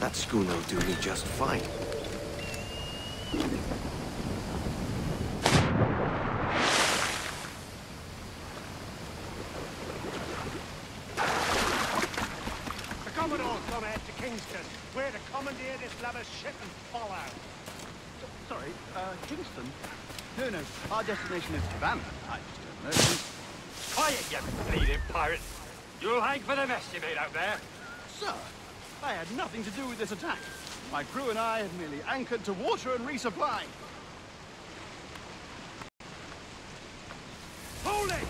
That schooner will do me just fine. The Commodore's gone ahead to Kingston. We're to commandeer this lover's ship and follow. Sorry, Kingston? No, our destination is Havana. I just don't know. Quiet, you bleeding pirate! You'll hang for the mess you made out there. Sir, I had nothing to do with this attack. My crew and I have merely anchored to water and resupply. Hold it!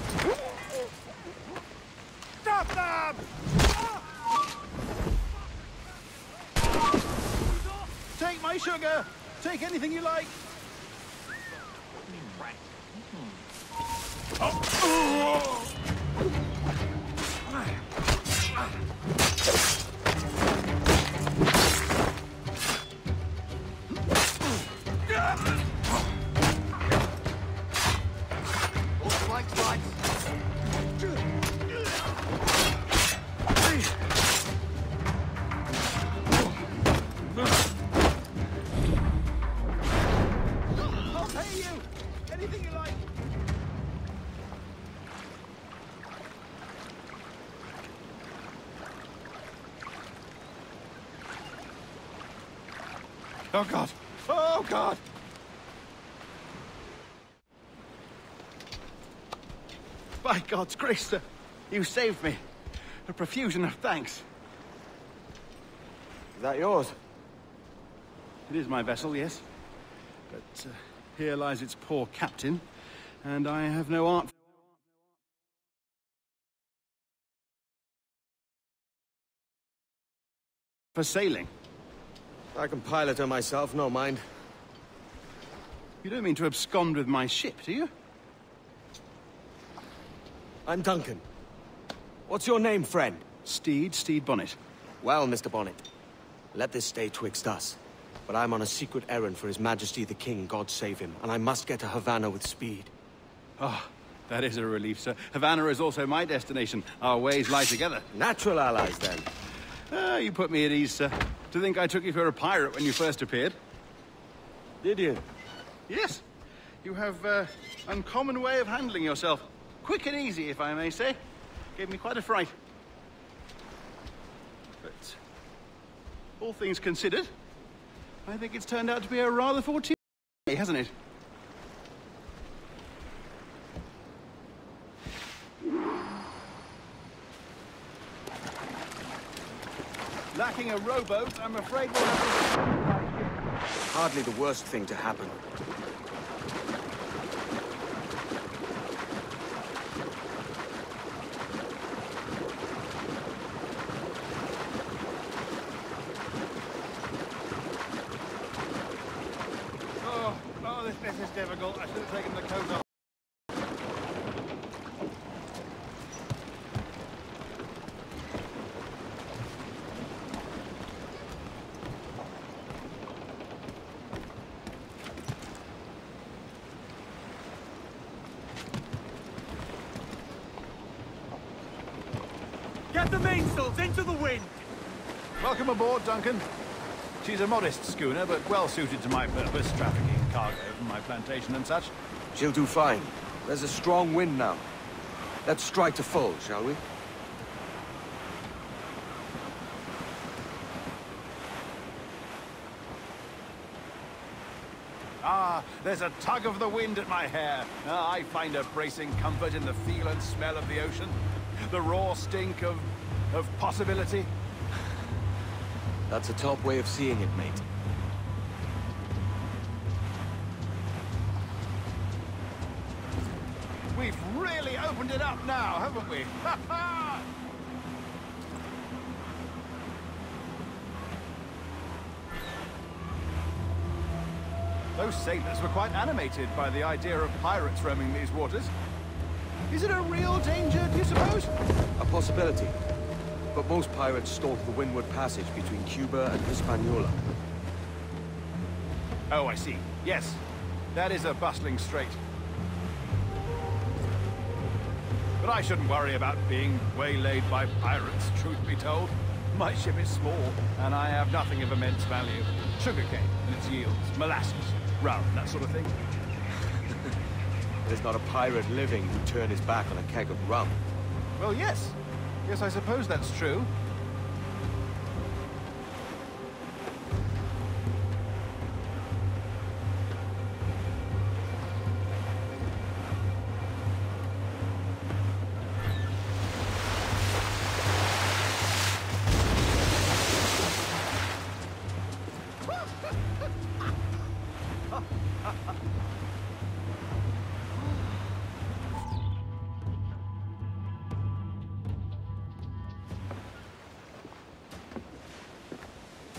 Stop them! Take my sugar! Take anything you like! I'll pay you! Anything you like! Oh God! Oh God! By God's grace, sir, you saved me. A profusion of thanks. Is that yours? It is my vessel, yes. But here lies its poor captain, and I have no art for sailing. I can pilot her myself, no mind. You don't mean to abscond with my ship, do you? I'm Duncan. What's your name, friend? Stede Bonnet. Well, Mr. Bonnet, let this stay twixt us. But I'm on a secret errand for His Majesty the King, God save him, and I must get to Havana with speed. Oh, that is a relief, sir. Havana is also my destination. Our ways lie together. Natural allies, then. You put me at ease, sir. To think I took you for a pirate when you first appeared. Did you? Yes. You have uncommon way of handling yourself. Quick and easy, if I may say. Gave me quite a fright. But all things considered, I think it's turned out to be a rather fortuitous day, hasn't it? Lacking a rowboat, I'm afraid we'll have to... Hardly the worst thing to happen. This bit is difficult. I should have taken the coat off. Get the mainsails into the wind! Welcome aboard, Duncan. She's a modest schooner, but well suited to my purpose, trafficking cargo from my plantation and such. She'll do fine. There's a strong wind now. Let's strike to full, shall we? Ah, there's a tug of the wind at my hair. I find a bracing comfort in the feel and smell of the ocean. The raw stink of possibility. That's a top way of seeing it, mate. We've really opened it up now, haven't we? Ha ha! Those sailors were quite animated by the idea of pirates roaming these waters. Is it a real danger, do you suppose? A possibility. But most pirates stalk the Windward Passage between Cuba and Hispaniola. Oh, I see. Yes. That is a bustling strait. But I shouldn't worry about being waylaid by pirates, truth be told. My ship is small, and I have nothing of immense value. Sugarcane and its yields, molasses, rum, that sort of thing. There's not a pirate living who'd turn his back on a keg of rum. Well, yes. Yes, I suppose that's true.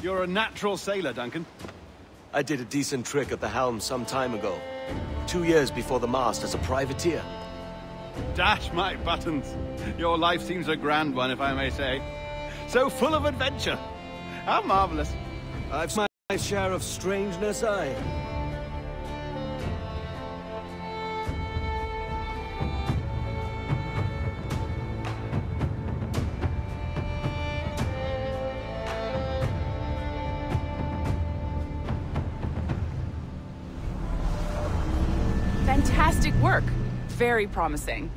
You're a natural sailor, Duncan. I did a decent trick at the helm some time ago. 2 years before the mast as a privateer. Dash my buttons. Your life seems a grand one, if I may say. So full of adventure. How marvelous. I've my share of strangeness, aye. Fantastic work. Very promising.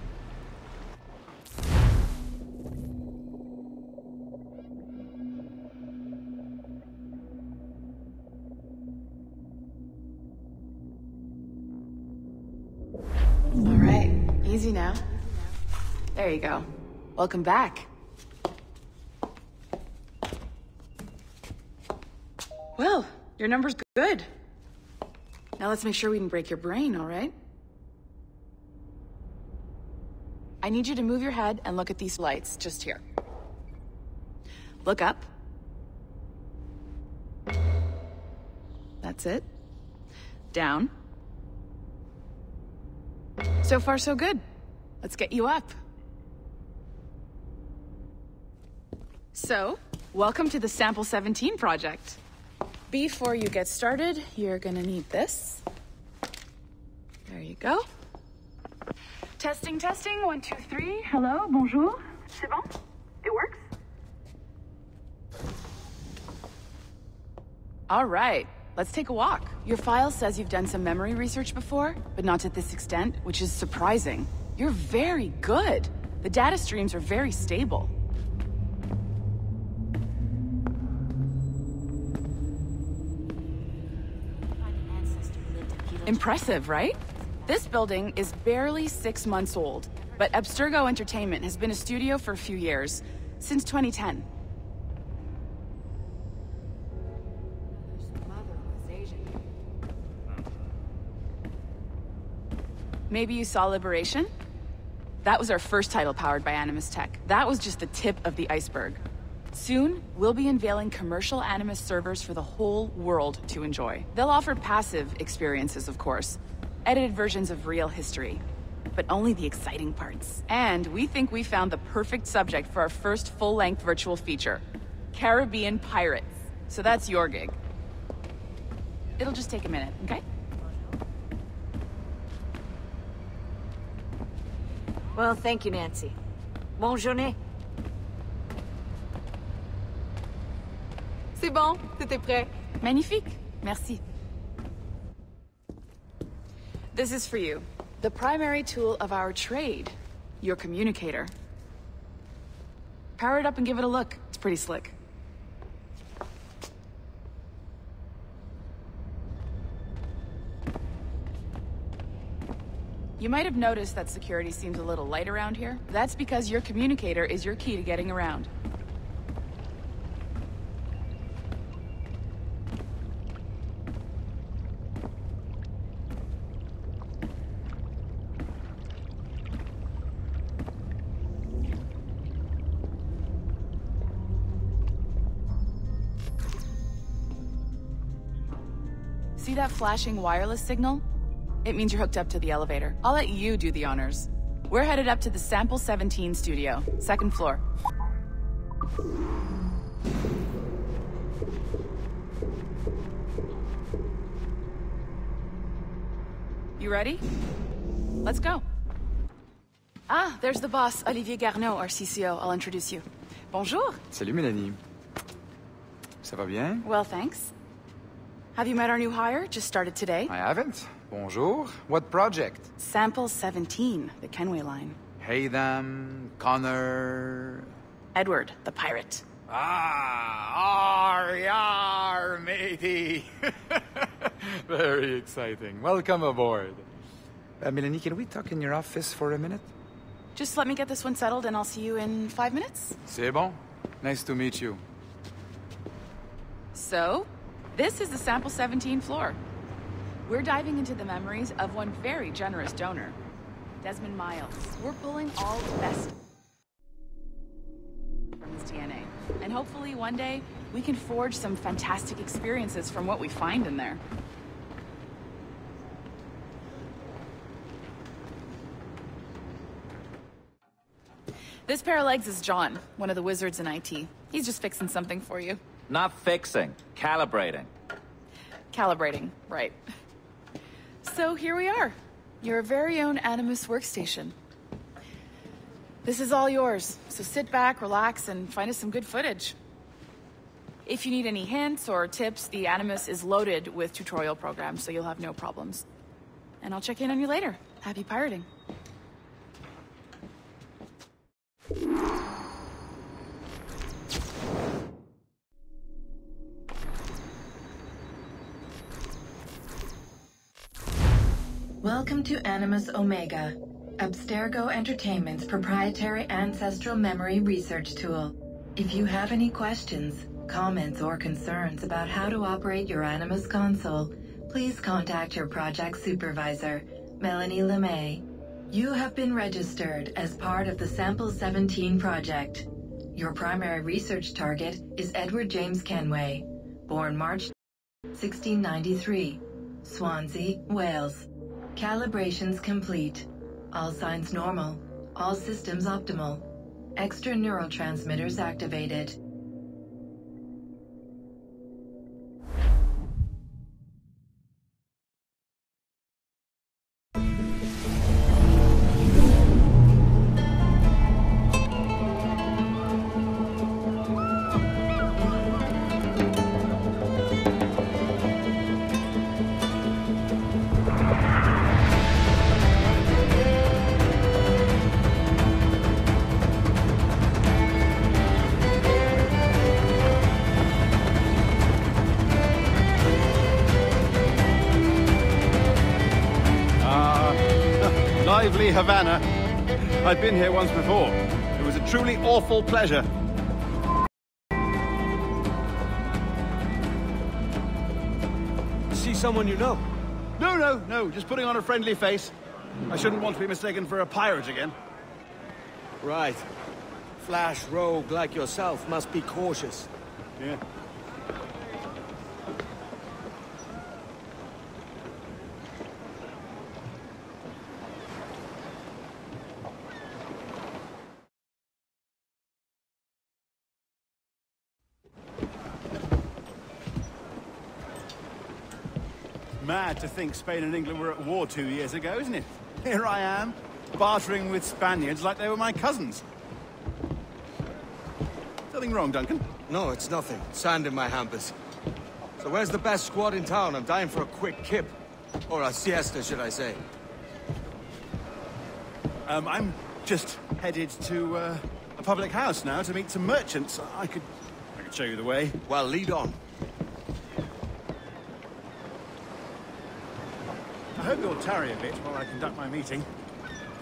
All right, easy now. There you go. Welcome back. Well, your number's good. Now let's make sure we can break your brain, all right? I need you to move your head and look at these lights just here. Look up. That's it. Down. So far, so good. Let's get you up. So, welcome to the Sample 17 project. Before you get started, you're gonna need this. There you go. Testing, testing, 1, 2, 3. Hello, bonjour. C'est bon? It works? All right, let's take a walk. Your file says you've done some memory research before, but not to this extent, which is surprising. You're very good. The data streams are very stable. Impressive, right? This building is barely 6 months old, but Abstergo Entertainment has been a studio for a few years, since 2010. Maybe you saw Liberation? That was our first title powered by Animus Tech. That was just the tip of the iceberg. Soon, we'll be unveiling commercial Animus servers for the whole world to enjoy. They'll offer passive experiences, of course. Edited versions of real history. But only the exciting parts. And we think we found the perfect subject for our first full-length virtual feature. Caribbean pirates. So that's your gig. It'll just take a minute, okay? Well, thank you, Nancy. Bonne journée. C'est bon, tout est prêt. Magnifique. Merci. This is for you. The primary tool of our trade. Your communicator. Power it up and give it a look. It's pretty slick. You might have noticed that security seems a little light around here. That's because your communicator is your key to getting around. See that flashing wireless signal? It means you're hooked up to the elevator. I'll let you do the honors. We're headed up to the Sample 17 studio, 2nd floor. You ready? Let's go. Ah, there's the boss, Olivier Garneau, our CCO. I'll introduce you. Bonjour. Salut Mélanie. Ça va bien? Well, thanks. Have you met our new hire? Just started today. I haven't. Bonjour. What project? Sample 17, the Kenway line. Haytham, Connor... Edward, the pirate. Yar, matey. Very exciting. Welcome aboard. Melanie, can we talk in your office for a minute? Just let me get this one settled and I'll see you in 5 minutes. C'est bon. Nice to meet you. So, this is the Sample 17 floor. We're diving into the memories of one very generous donor, Desmond Miles. We're pulling all the best from his DNA. And hopefully one day, we can forge some fantastic experiences from what we find in there. This pair of legs is John, one of the wizards in IT. He's just fixing something for you. Not fixing, calibrating. Calibrating, right. So here we are, your very own Animus workstation. This is all yours, so sit back, relax, and find us some good footage. If you need any hints or tips, the Animus is loaded with tutorial programs, so you'll have no problems. And I'll check in on you later. Happy pirating. Welcome to Animus Omega, Abstergo Entertainment's proprietary ancestral memory research tool. If you have any questions, comments, or concerns about how to operate your Animus console, please contact your project supervisor, Melanie LeMay. You have been registered as part of the Sample 17 project. Your primary research target is Edward James Kenway, born March 1693, Swansea, Wales. Calibrations complete. All signs normal. All systems optimal. Extra neurotransmitters activated. Lively Havana. I've been here once before. It was a truly awful pleasure. See someone you know? No. Just putting on a friendly face. I shouldn't want to be mistaken for a pirate again. Right. Flash rogue like yourself must be cautious. Yeah. Mad to think Spain and England were at war 2 years ago, isn't it? Here I am, bartering with Spaniards like they were my cousins. Something wrong, Duncan? No, it's nothing. Sand in my hampers. So where's the best squad in town? I'm dying for a quick kip. Or a siesta, should I say. I'm just headed to a public house now to meet some merchants. I could show you the way. Well, lead on. I hope you'll tarry a bit while I conduct my meeting.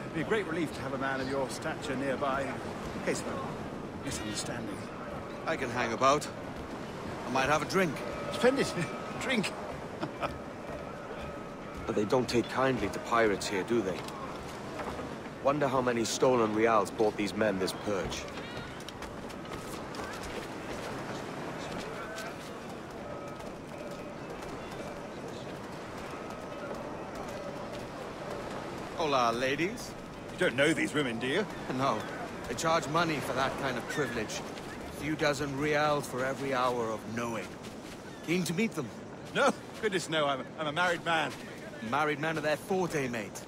It'd be a great relief to have a man of your stature nearby in case of a misunderstanding. I can hang about. I might have a drink. Splendid. Drink. But they don't take kindly to pirates here, do they? Wonder how many stolen reals bought these men this purge. Hola, ladies. You don't know these women, do you? No. They charge money for that kind of privilege. A few dozen reals for every hour of knowing. Keen to meet them. No, goodness no, I'm a married man. Married men are their forte, mate.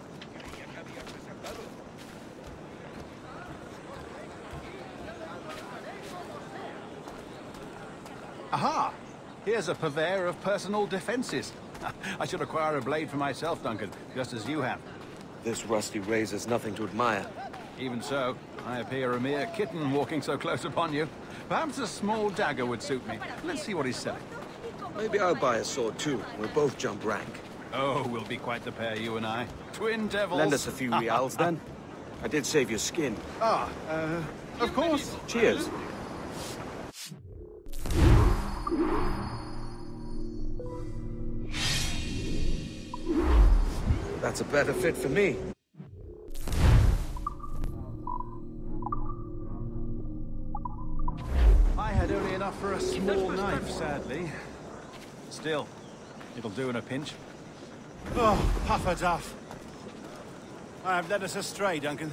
Aha! Here's a purveyor of personal defenses. I should acquire a blade for myself, Duncan, just as you have. This rusty razor's nothing to admire. Even so, I appear a mere kitten walking so close upon you. Perhaps a small dagger would suit me. Let's see what he's selling. Maybe I'll buy a sword too. We'll both jump rank. Oh, we'll be quite the pair, you and I. Twin devils. Lend us a few reals, then. I did save your skin. Of course. Cheers. That's a better fit for me. I had only enough for a small knife, sadly. Still, it'll do in a pinch. Oh, puffer duff. I have led us astray, Duncan.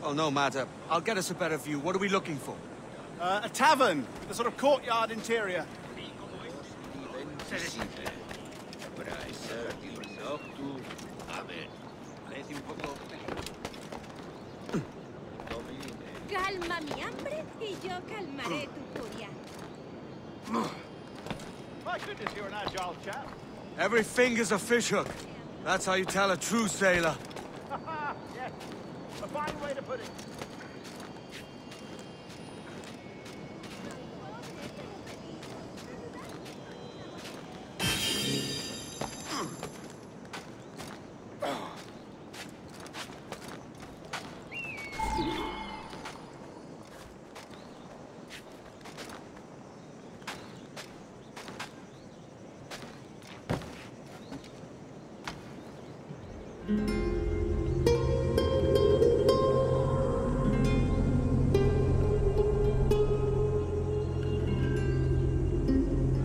Oh, no matter. I'll get us a better view. What are we looking for? A tavern, a sort of courtyard interior. Calma mi hambre y yo calmaré tu furia. My goodness, you're an agile chap. Every finger's a fishhook. That's how you tell a true sailor. Yes, a fine way to put it.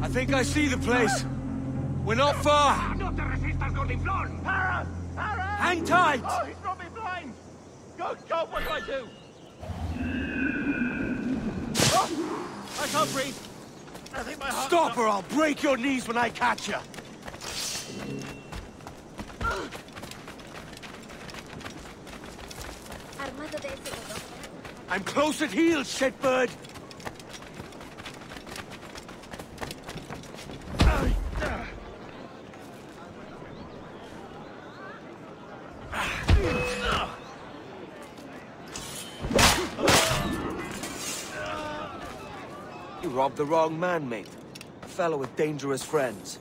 I think I see the place. We're not far. No te resistas, Gordinflón! Para! Para! Hang tight! Oh, he's brought me blind! Go, go, what do I do? Oh, I can't breathe. I think my heart... Stop or I'll break your knees when I catch you. Armado de ese modo. I'm close at heel, shitbird. You robbed the wrong man, mate. A fellow with dangerous friends.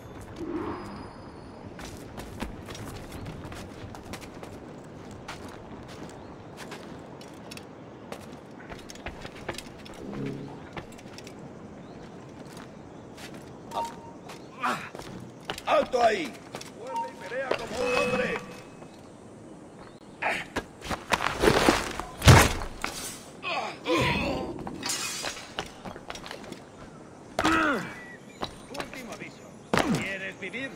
¡Alto ahí! ¡Vuelve y pelea como un hombre! Último aviso. ¿Quieres vivir?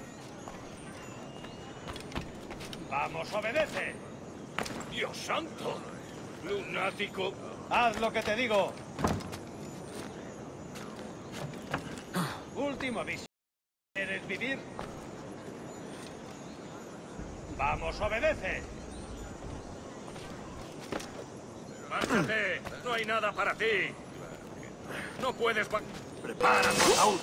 ¡Vamos, obedece! ¡Dios santo! ¡Lunático! ¡Haz lo que te digo! Último aviso. ¿Quieres vivir? ¡Vamos, obedece! ¡Márchate! ¡No hay nada para ti! ¡No puedes... ¡Prepárate, Saúl!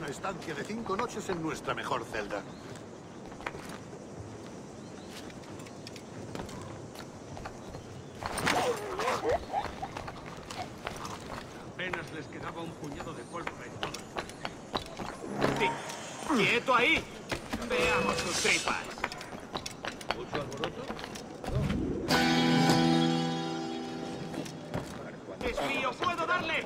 una estancia de 5 noches en nuestra mejor celda. Apenas les quedaba un puñado de pólvora en todas. ¡Quieto ahí! Veamos sus tripas. ¿Mucho alboroto? ¡Es mío! ¡Puedo darle!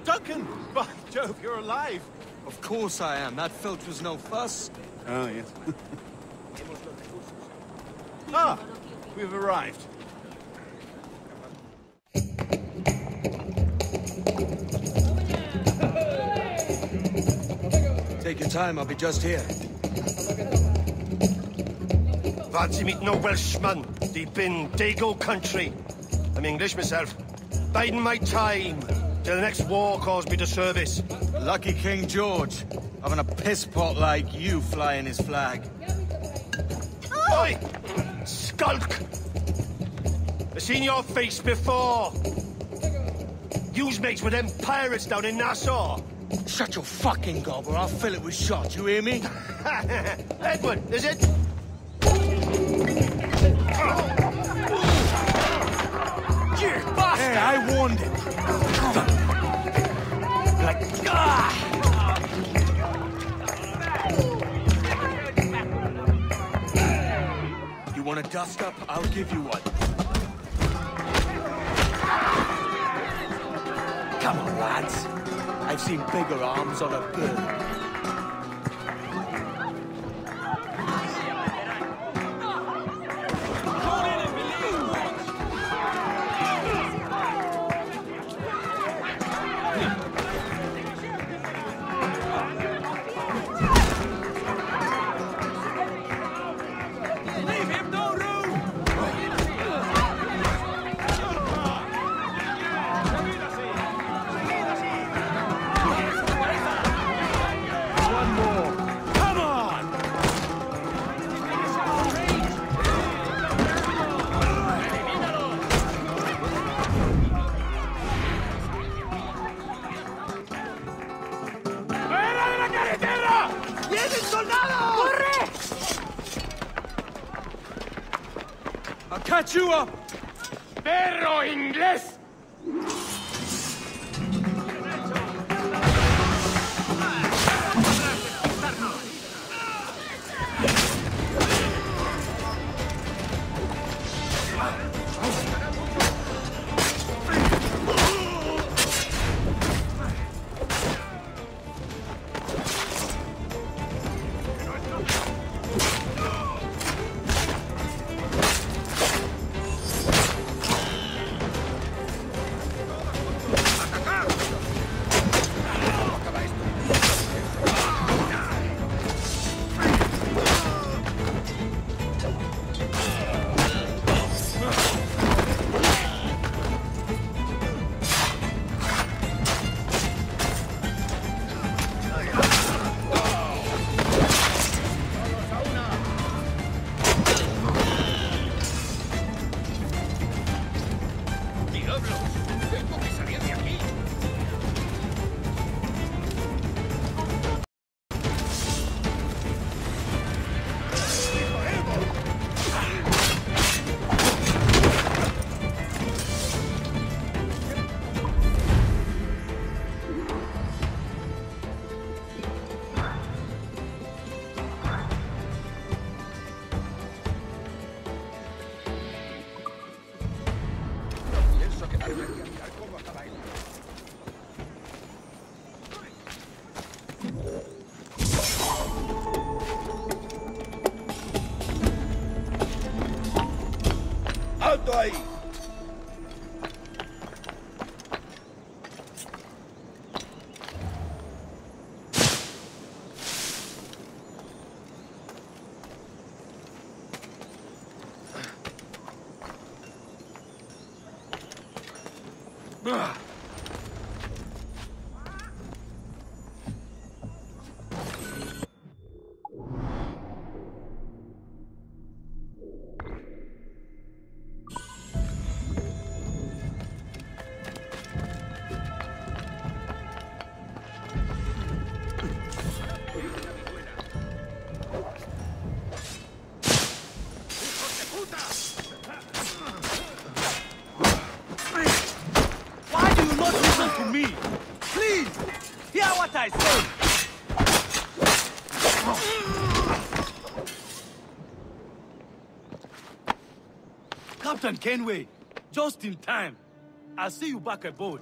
Duncan! By Jove, you're alive! Of course I am. That filch was no fuss. Oh, yes. Ah! We've arrived. Take your time, I'll be just here. Fancy meeting no Welshman, deep in Dago country. I'm English myself. Biding my time till the next war calls me to service. Lucky King George, having a piss pot like you flying his flag. Oi! Skulk! I've seen your face before. You's mates with them pirates down in Nassau. Shut your fucking gob or I'll fill it with shot, you hear me? Edward, is it? You bastard! Hey, I warned him. You want a dust up? I'll give you one. Come on, lads. I've seen bigger arms on a bird. I'll catch you up! ¡Perro inglés! ¡Alto ahí! Captain Kenway, just in time. I'll see you back aboard.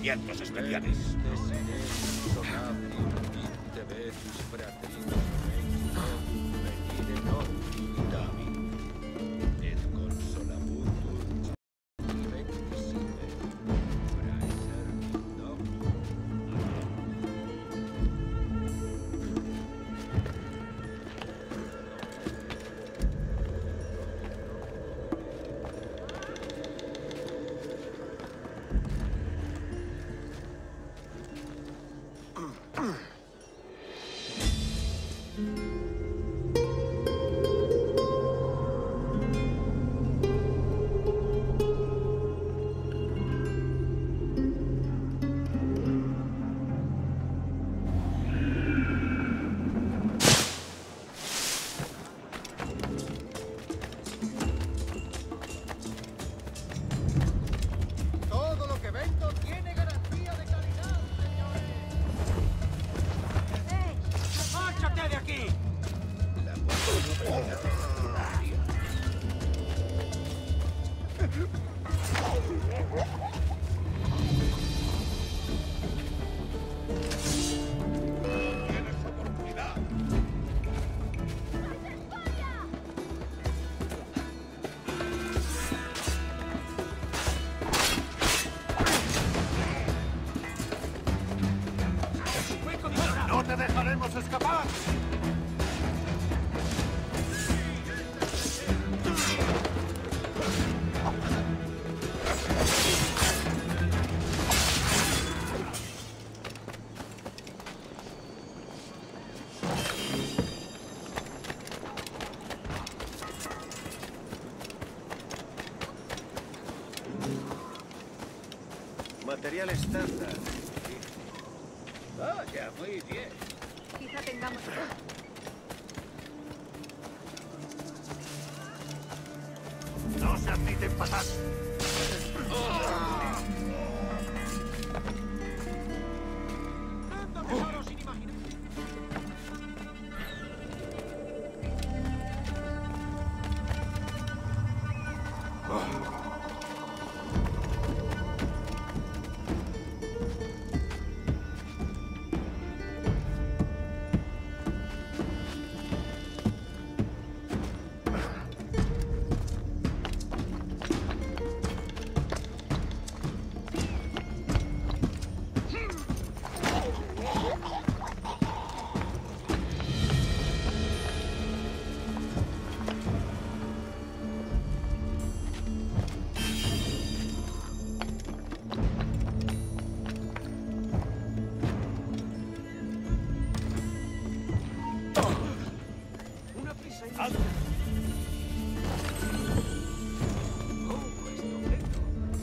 Movimientos especiales. ¡No te dejaremos escapar! Material estándar. Vaya, muy bien. Quizá tengamos... No se admiten pasar.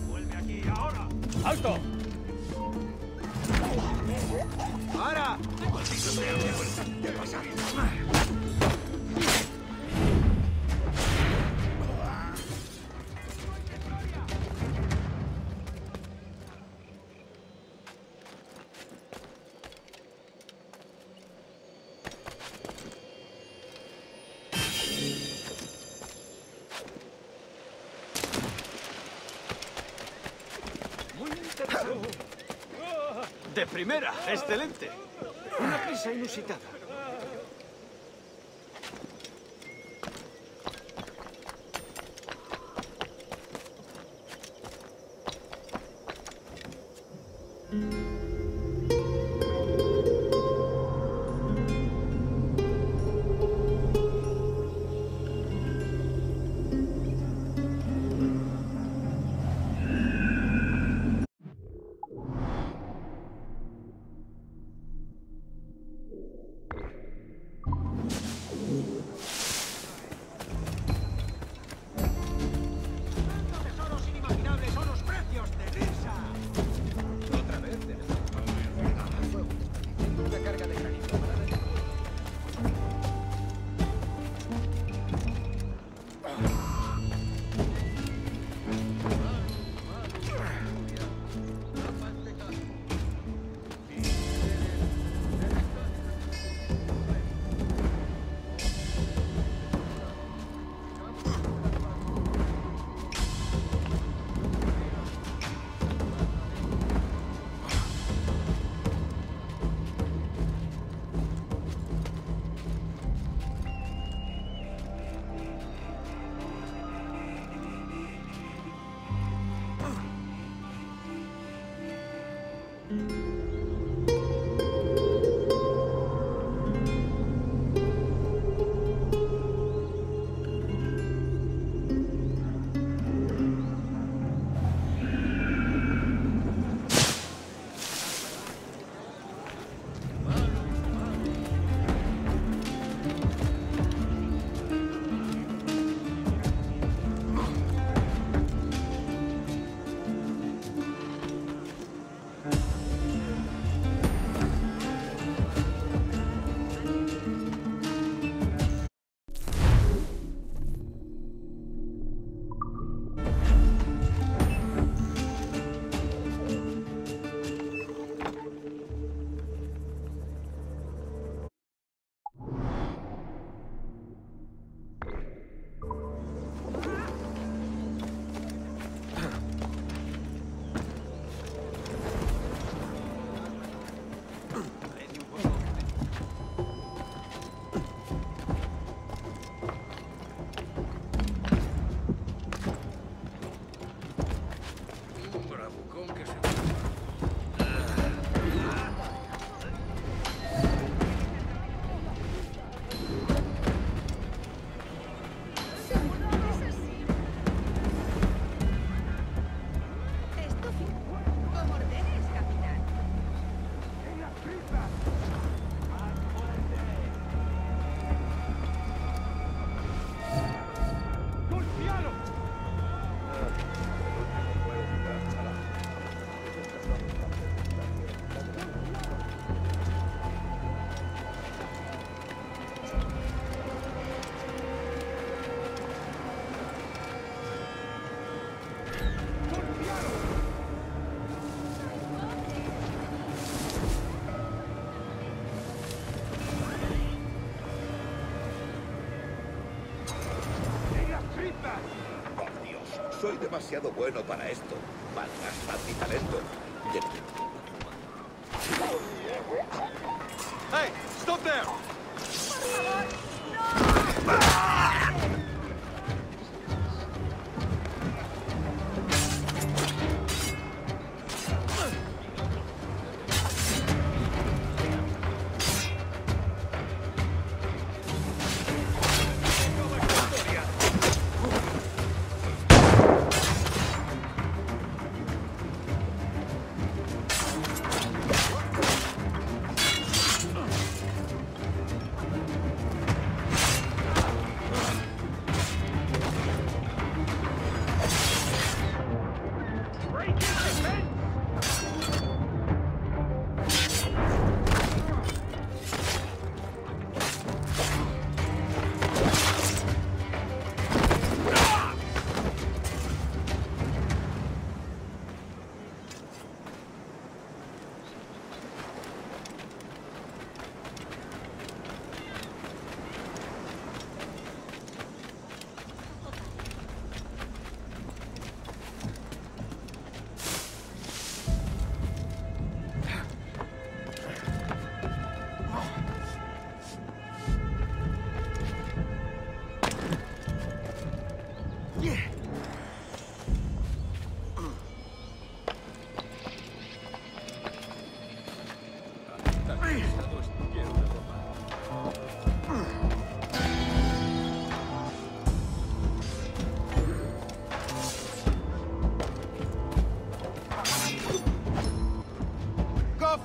¡Vuelve aquí ahora! ¡Alto! ¡Para! ¡Maldito sea! ¿Qué pasa? ¡De primera! ¡Excelente! Una prisa inusitada. demasiado bueno para esto. Malgastar mi talento. Hey, stop there!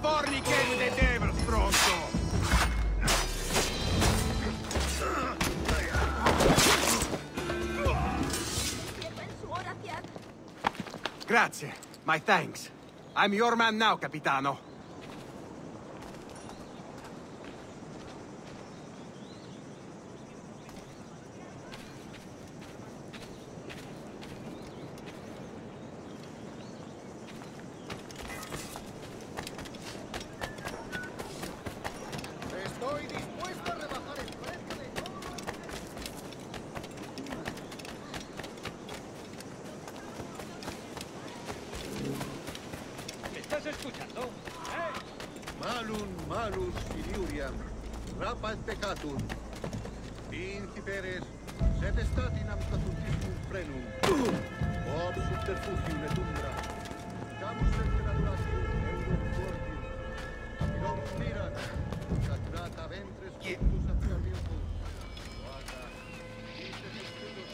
Fornicate with the devil, Bronco! Grazie. My thanks. I'm your man now, Capitano. escuchando? Malum, malus, filiuriam, rapat peccatum. Inciperes, sed statinam catutismum frenum. Ob subterfugium et umbra. Camus et naturatio, eurum fortium. Capidorum mirat, saturata ventres cultus atriabiopus. Vada, dices escudos.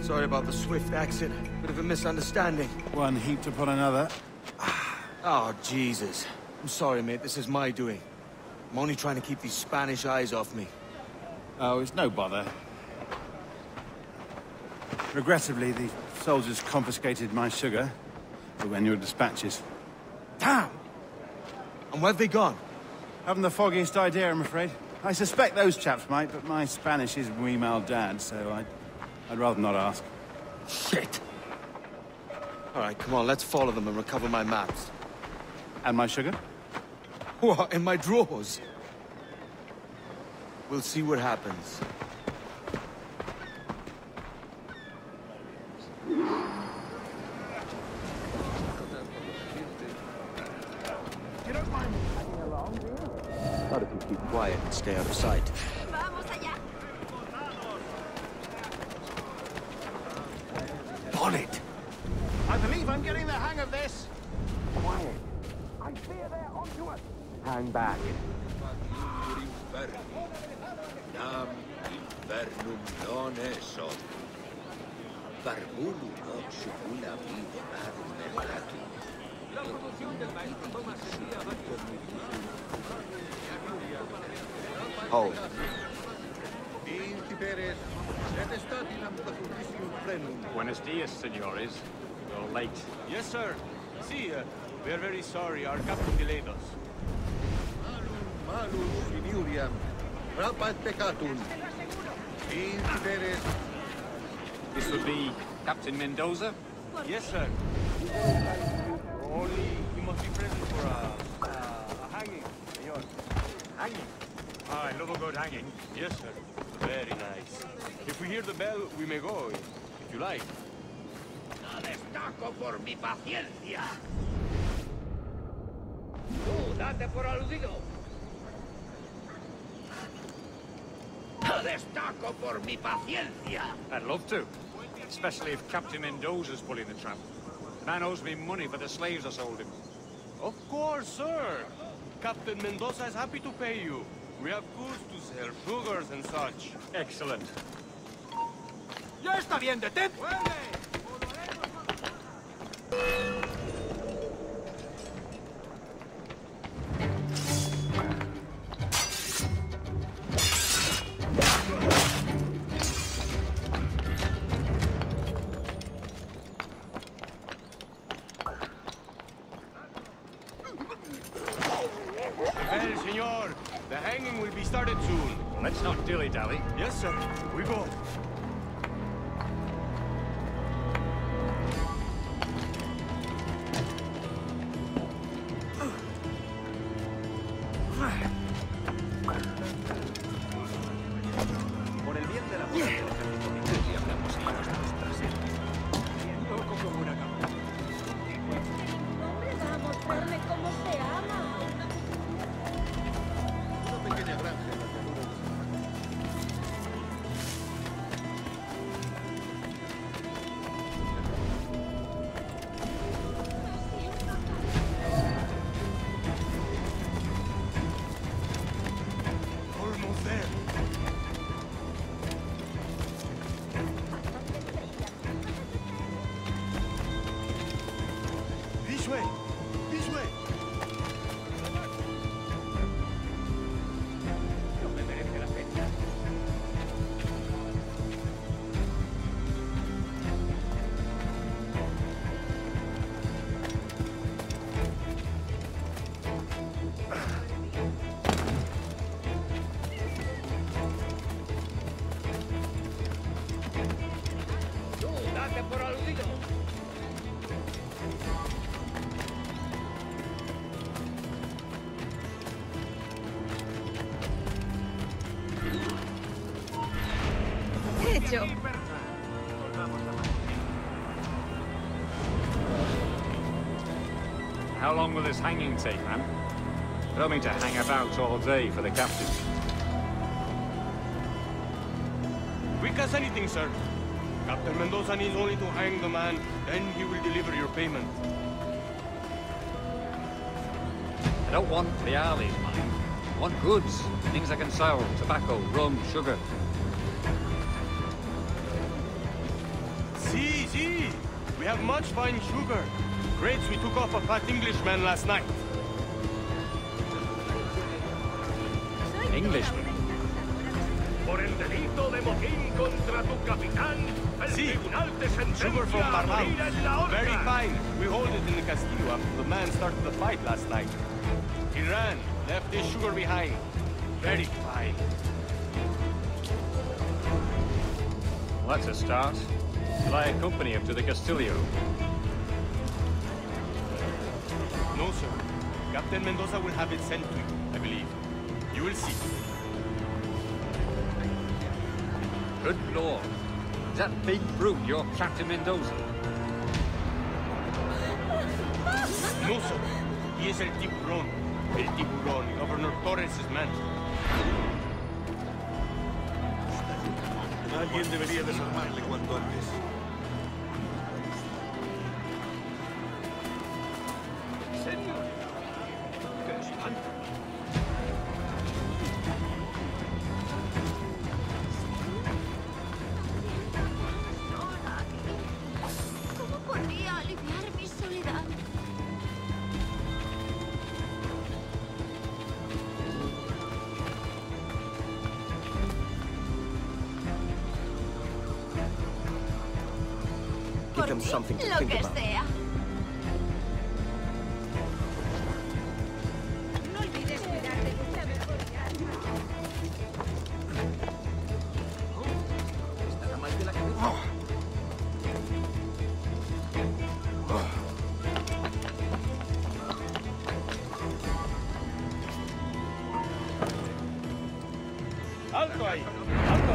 Sorry about the swift exit. Bit of a misunderstanding. One heaped upon another. Oh, Jesus. I'm sorry, mate. This is my doing. I'm only trying to keep these Spanish eyes off me. Oh, it's no bother. Regrettably, the soldiers confiscated my sugar for when your dispatches. Damn! And where have they gone? Haven't the foggiest idea, I'm afraid. I suspect those chaps might, but my Spanish is muy mal dad, so I'd rather not ask. Shit! All right, come on, let's follow them and recover my maps. And my sugar? What, in my drawers? We'll see what happens. if you keep quiet and stay out of sight. Vamos allá. Bonnet! I believe I'm getting the hang of this. Quiet. I fear they're onto us. Hang back. Nam infernum non esot. Barbulum non supula vide marum mercatum. La promoción del maestro Thomas sería Hold. Buenos dias, senores. You're late. Yes, sir. See, we are very sorry. Our captain delayed us. Malus finiuriam. Rapat peccatum. This would be Captain Mendoza? Yes, sir. Only we must be present for a hanging, senor. Hanging? I love a good hanging. Yes, sir. Very nice. If we hear the bell, we may go, if you like. No destaco por mi paciencia. Tú, date por aludido. No destaco por mi paciencia. I'd love to. Especially if Captain Mendoza's pulling the trap. The man owes me money for the slaves I sold him. Of course, sir. Captain Mendoza is happy to pay you. We have goods to sell, sugars and such. Excellent. ¡Ya está bien, detén! Well, senor, the hanging will be started soon. Let's not dilly-dally. Yes, sir. We go. Por el bien de la mujer, y hablamos a nuestros traseros. Loco como una cabra. Hombre, va a mostrarme cómo se ama. Una pequeña granja en las llanuras. Almost there. This way. This way. No me merece la pena. Tú, date por aludido. Hecho. How long will this hanging take, man? I don't mean to hang about all day for the captain. Quick as anything, sir. Captain Mendoza needs only to hang the man, then he will deliver your payment. I don't want the alleys, mine. I want goods. Things I can sell. Tobacco, rum, sugar. See. We have much fine sugar. Crates we took off a fat Englishman last night. Englishman? Por el delito de motín contra tu capitán, el tribunal te sentencia Sugar from a Marlau. morir en la horca. Very fine. We hold it in the Castillo after the man started the fight last night. He ran, left his sugar behind. Very fine. Well, that's a start. Shall I accompany him to the Castillo? No, sir. Captain Mendoza will have it sent to you, I believe. You will see. Good lord. Is that big brute your Captain Mendoza? No, sir. He is El Tiburón. El Tiburón, Governor Torres prince's men. Alguien debería desarmarle cuanto antes. Señor, qué espanto. ¿Cómo podría aliviar mi soledad? Give them something to Lo think que about. sea. No olvides cuidar de tu mejoría. Estará mal de la cabeza. ¡Alto ahí! ¡Alto!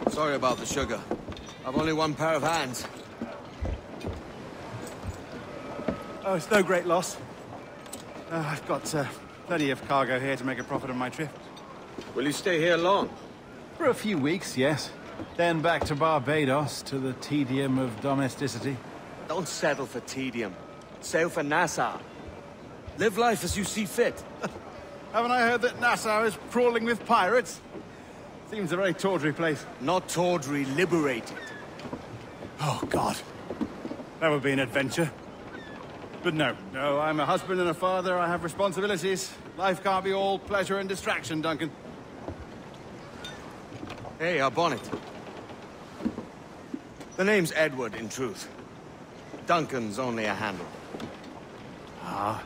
Sorry about the sugar. I've only one pair of hands. Oh, it's no great loss. I've got plenty of cargo here to make a profit on my trip. Will you stay here long? For a few weeks, yes. Then back to Barbados, to the tedium of domesticity. Don't settle for tedium. Sail for Nassau. Live life as you see fit. Haven't I heard that Nassau is crawling with pirates? Seems a very tawdry place. Not tawdry, liberated. Oh, God. That would be an adventure. But no, I'm a husband and a father. I have responsibilities. Life can't be all pleasure and distraction, Duncan. Hey, our bonnet. The name's Edward, in truth. Duncan's only a handle. Ah.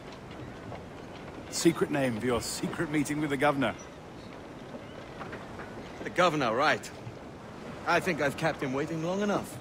Secret name for your secret meeting with the governor. The governor, right. I think I've kept him waiting long enough.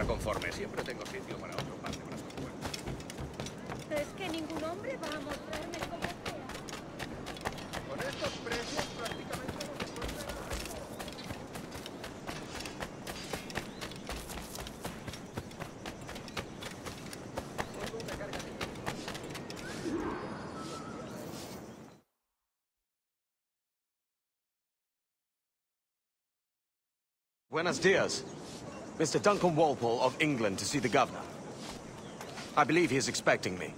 Conforme, siempre tengo sitio para otro par de brazos fuertes. Es que ningún hombre va a mostrarme como sea. Con estos precios prácticamente no se puede. Buenos dias. Mr. Duncan Walpole of England to see the governor. I believe he is expecting me.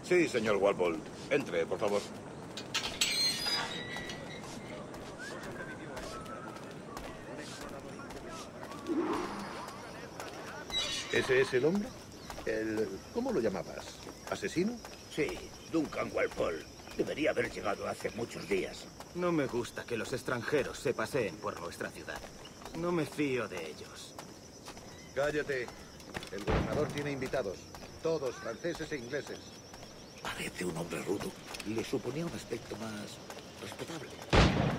Sí, señor Walpole. Entre, por favor. ¿Ese es el hombre? ¿Cómo lo llamabas? ¿Asesino? Sí, Duncan Walpole. Debería haber llegado hace muchos días. No me gusta que los extranjeros se paseen por nuestra ciudad. No me fío de ellos. Cállate. El gobernador tiene invitados. Todos franceses e ingleses. Parece un hombre rudo. Le suponía un aspecto más respetable.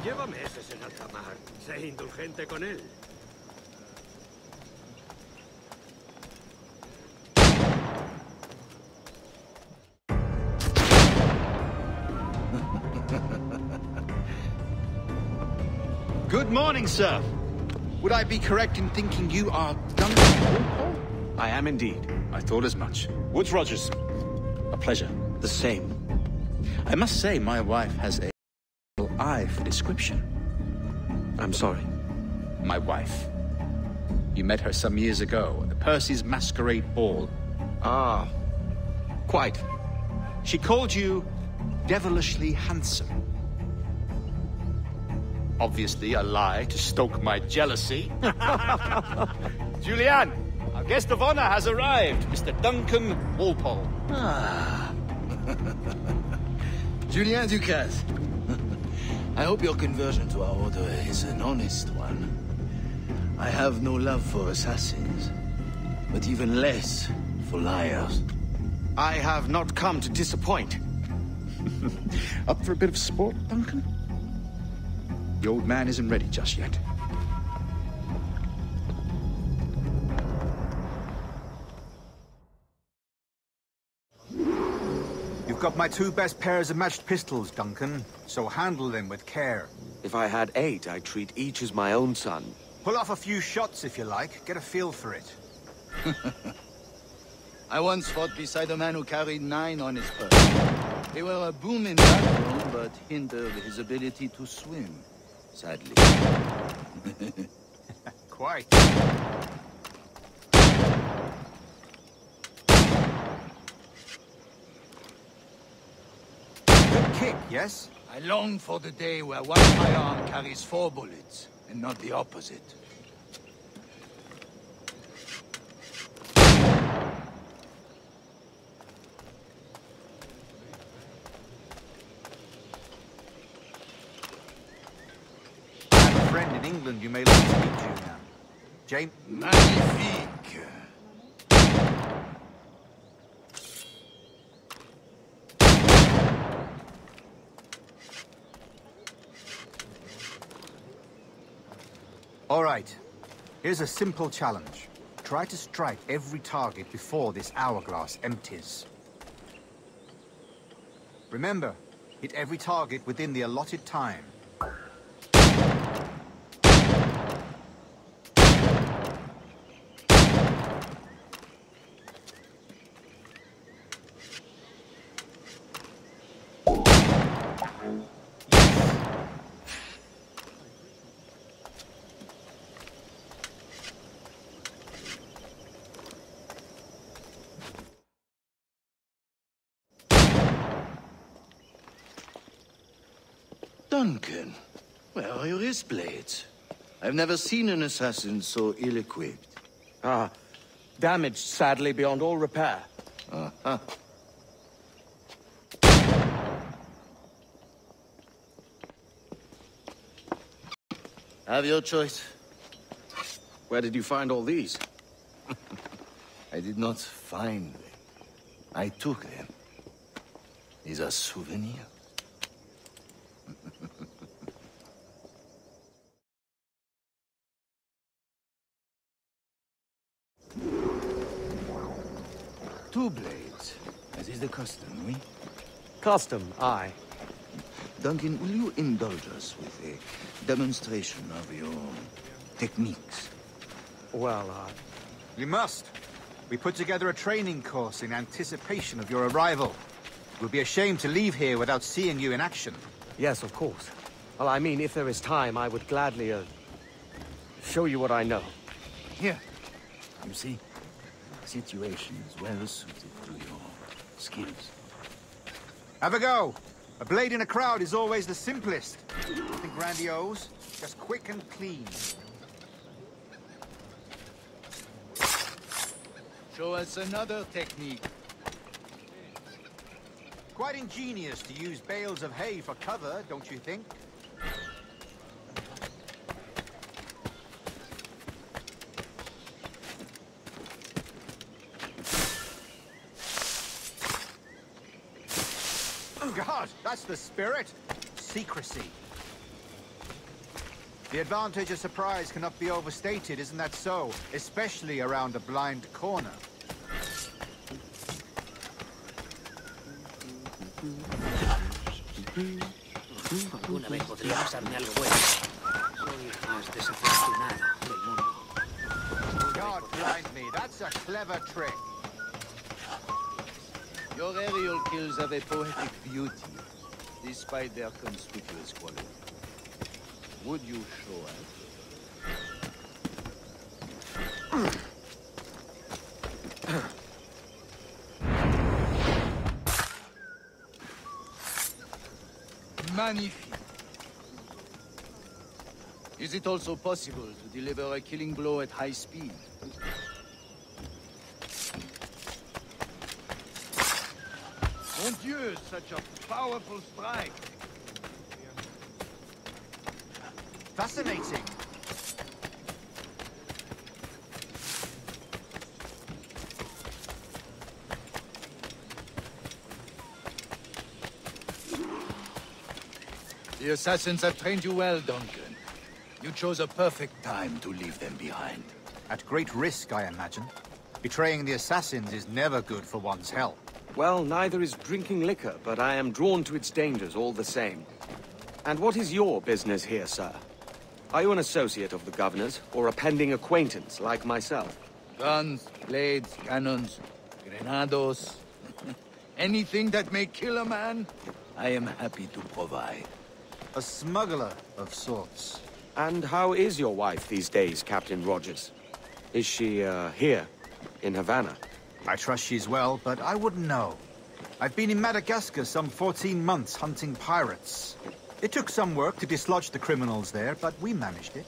Lleva meses en alta mar. Sé indulgente con él. Good morning, sir. Would I be correct in thinking you are Duncan Walpole? I am indeed. I thought as much. Woods Rogers. A pleasure. The same. I must say, my wife has a little eye for description. I'm sorry. My wife. You met her some years ago at the Percy's Masquerade Ball. Ah, quite. She called you devilishly handsome. Obviously a lie to stoke my jealousy. Julianne, our guest of honor has arrived, Mr. Duncan Walpole. Ah. Julien Ducasse. I hope your conversion to our order is an honest one. I have no love for assassins, but even less for liars. I have not come to disappoint. Up for a bit of sport, Duncan? The old man isn't ready just yet. You've got my 2 best pairs of matched pistols, Duncan, so handle them with care. If I had 8, I'd treat each as my own son. Pull off a few shots if you like, get a feel for it. I once fought beside a man who carried 9 on his person. They were a boom in battle, but hindered his ability to swim, sadly. Quite. Good kick, yes? I long for the day where one firearm carries 4 bullets, and not the opposite. Friend in England you may like to meet you now. James. Magnifique. All right. Here's a simple challenge. Try to strike every target before this hourglass empties. Remember, hit every target within the allotted time. Duncan, where are your wrist blades? I've never seen an assassin so ill-equipped. Ah, damaged sadly beyond all repair. Uh-huh. Have your choice. Where did you find all these? I did not find them. I took them. These are souvenirs. Two blades, as is the custom, oui? Custom, aye. Duncan, will you indulge us with a demonstration of your techniques? Well, You must. We put together a training course in anticipation of your arrival. It would be a shame to leave here without seeing you in action. Yes, of course. Well, I mean, if there is time, I would gladly, show you what I know. Here. You see, the situation is well suited to your skills. Have a go. A blade in a crowd is always the simplest. Nothing grandiose, just quick and clean. Show us another technique. Quite ingenious to use bales of hay for cover, don't you think? God, that's the spirit. Secrecy. The advantage of surprise cannot be overstated, isn't that so? Especially around a blind corner. Alguna vez podría pasarme algo bueno. Soy el más desafortunado del mundo. God blind me, that's a clever trick. Your aerial kills have a poetic beauty, despite their conspicuous quality. Would you show us? Magnifique. Is it also possible to deliver a killing blow at high speed? Mon Dieu, such a powerful strike. Fascinating. The assassins have trained you well, Duncan. You chose a perfect time to leave them behind. At great risk, I imagine. Betraying the assassins is never good for one's health. Well, neither is drinking liquor, but I am drawn to its dangers all the same. And what is your business here, sir? Are you an associate of the governor's, or a pending acquaintance like myself? Guns, blades, cannons, grenados. Anything that may kill a man, I am happy to provide. A smuggler of sorts. And how is your wife these days, Captain Rogers? Is she, here, in Havana? I trust she's well, but I wouldn't know. I've been in Madagascar some 14 months hunting pirates. It took some work to dislodge the criminals there, but we managed it.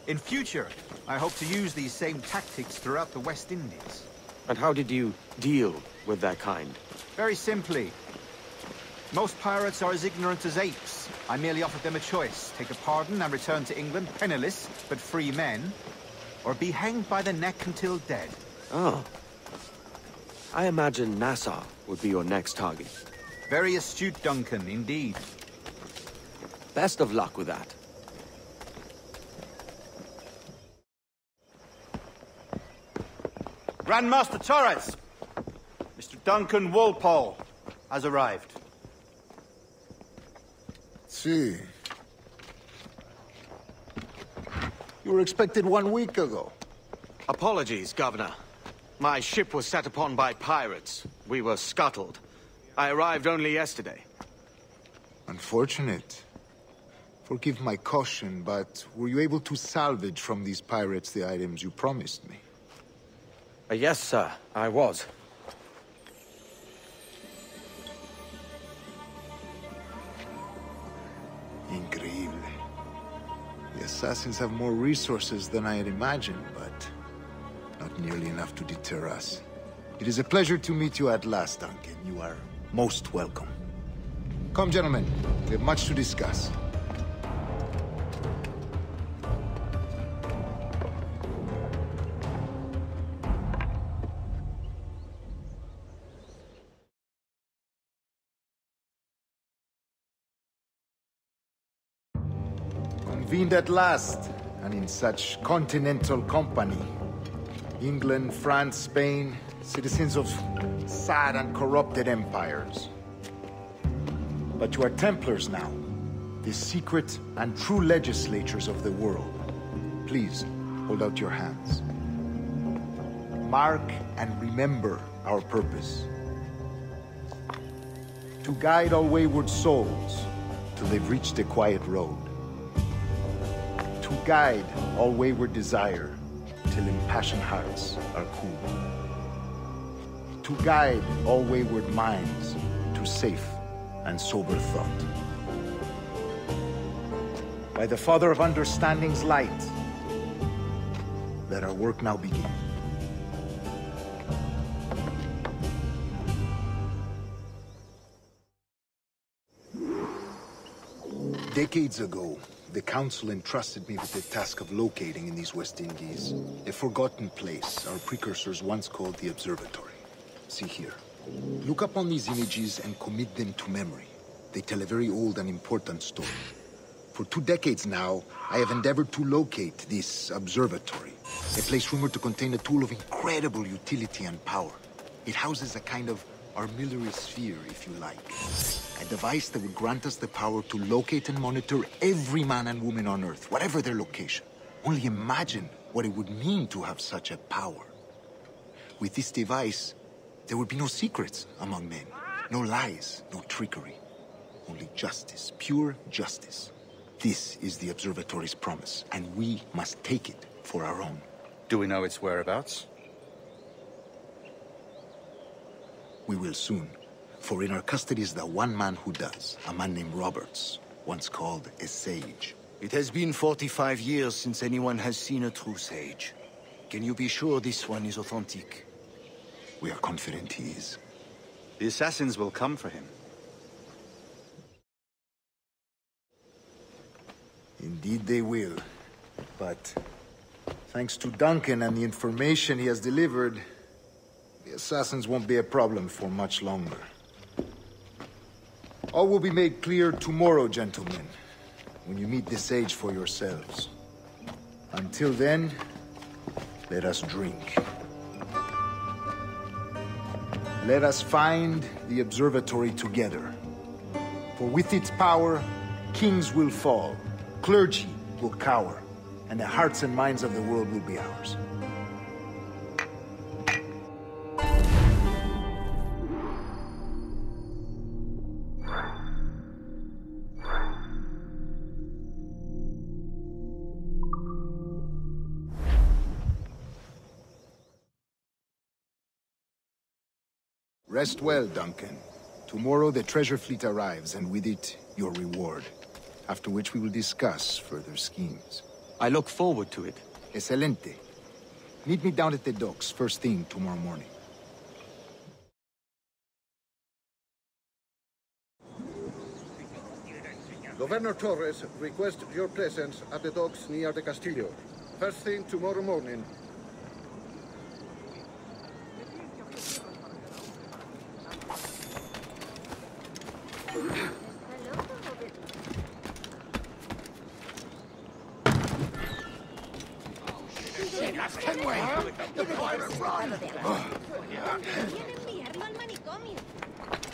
In future, I hope to use these same tactics throughout the West Indies. And how did you deal with that kind? Very simply. Most pirates are as ignorant as apes. I merely offered them a choice. Take a pardon and return to England penniless, but free men. Or be hanged by the neck until dead. Oh. I imagine Nassau would be your next target. Very astute, Duncan, indeed. Best of luck with that. Grandmaster Torres! Mr. Duncan Walpole has arrived. See. You were expected 1 week ago. Apologies, Governor. My ship was set upon by pirates. We were scuttled. I arrived only yesterday. Unfortunate. Forgive my caution, but were you able to salvage from these pirates the items you promised me? Yes, sir, I was. Increíble. The assassins have more resources than I had imagined, but not nearly enough to deter us. It is a pleasure to meet you at last, Duncan. You are most welcome. Come, gentlemen. We have much to discuss. Convened at last, and in such continental company. England, France, Spain, citizens of sad and corrupted empires. But you are Templars now, the secret and true legislators of the world. Please, hold out your hands. Mark and remember our purpose. To guide all wayward souls till they've reached the quiet road. To guide all wayward desire till impassioned hearts are cool. To guide all wayward minds to safe and sober thought. By the Father of Understanding's light, let our work now begin. Decades ago, the Council entrusted me with the task of locating in these West Indies a forgotten place our precursors once called the Observatory. See here. Look upon these images and commit them to memory. They tell a very old and important story. For 2 decades now, I have endeavored to locate this observatory, a place rumored to contain a tool of incredible utility and power. It houses a kind of armillary sphere, if you like. A device that would grant us the power to locate and monitor every man and woman on Earth, whatever their location. Only imagine what it would mean to have such a power. With this device, there would be no secrets among men, no lies, no trickery. Only justice, pure justice. This is the Observatory's promise, and we must take it for our own. Do we know its whereabouts? We will soon. For in our custody is the one man who does, a man named Roberts, once called a sage. It has been 45 years since anyone has seen a true sage. Can you be sure this one is authentic? We are confident he is. The assassins will come for him. Indeed they will. But thanks to Duncan and the information he has delivered, the assassins won't be a problem for much longer. All will be made clear tomorrow, gentlemen, when you meet the sage for yourselves. Until then, let us drink. Let us find the observatory together. For with its power, kings will fall, clergy will cower, and the hearts and minds of the world will be ours. Rest well, Duncan. Tomorrow the treasure fleet arrives, and with it, your reward. After which we will discuss further schemes. I look forward to it. Excelente. Meet me down at the docks first thing tomorrow morning. Governor Torres requests your presence at the docks near the Castillo. First thing tomorrow morning.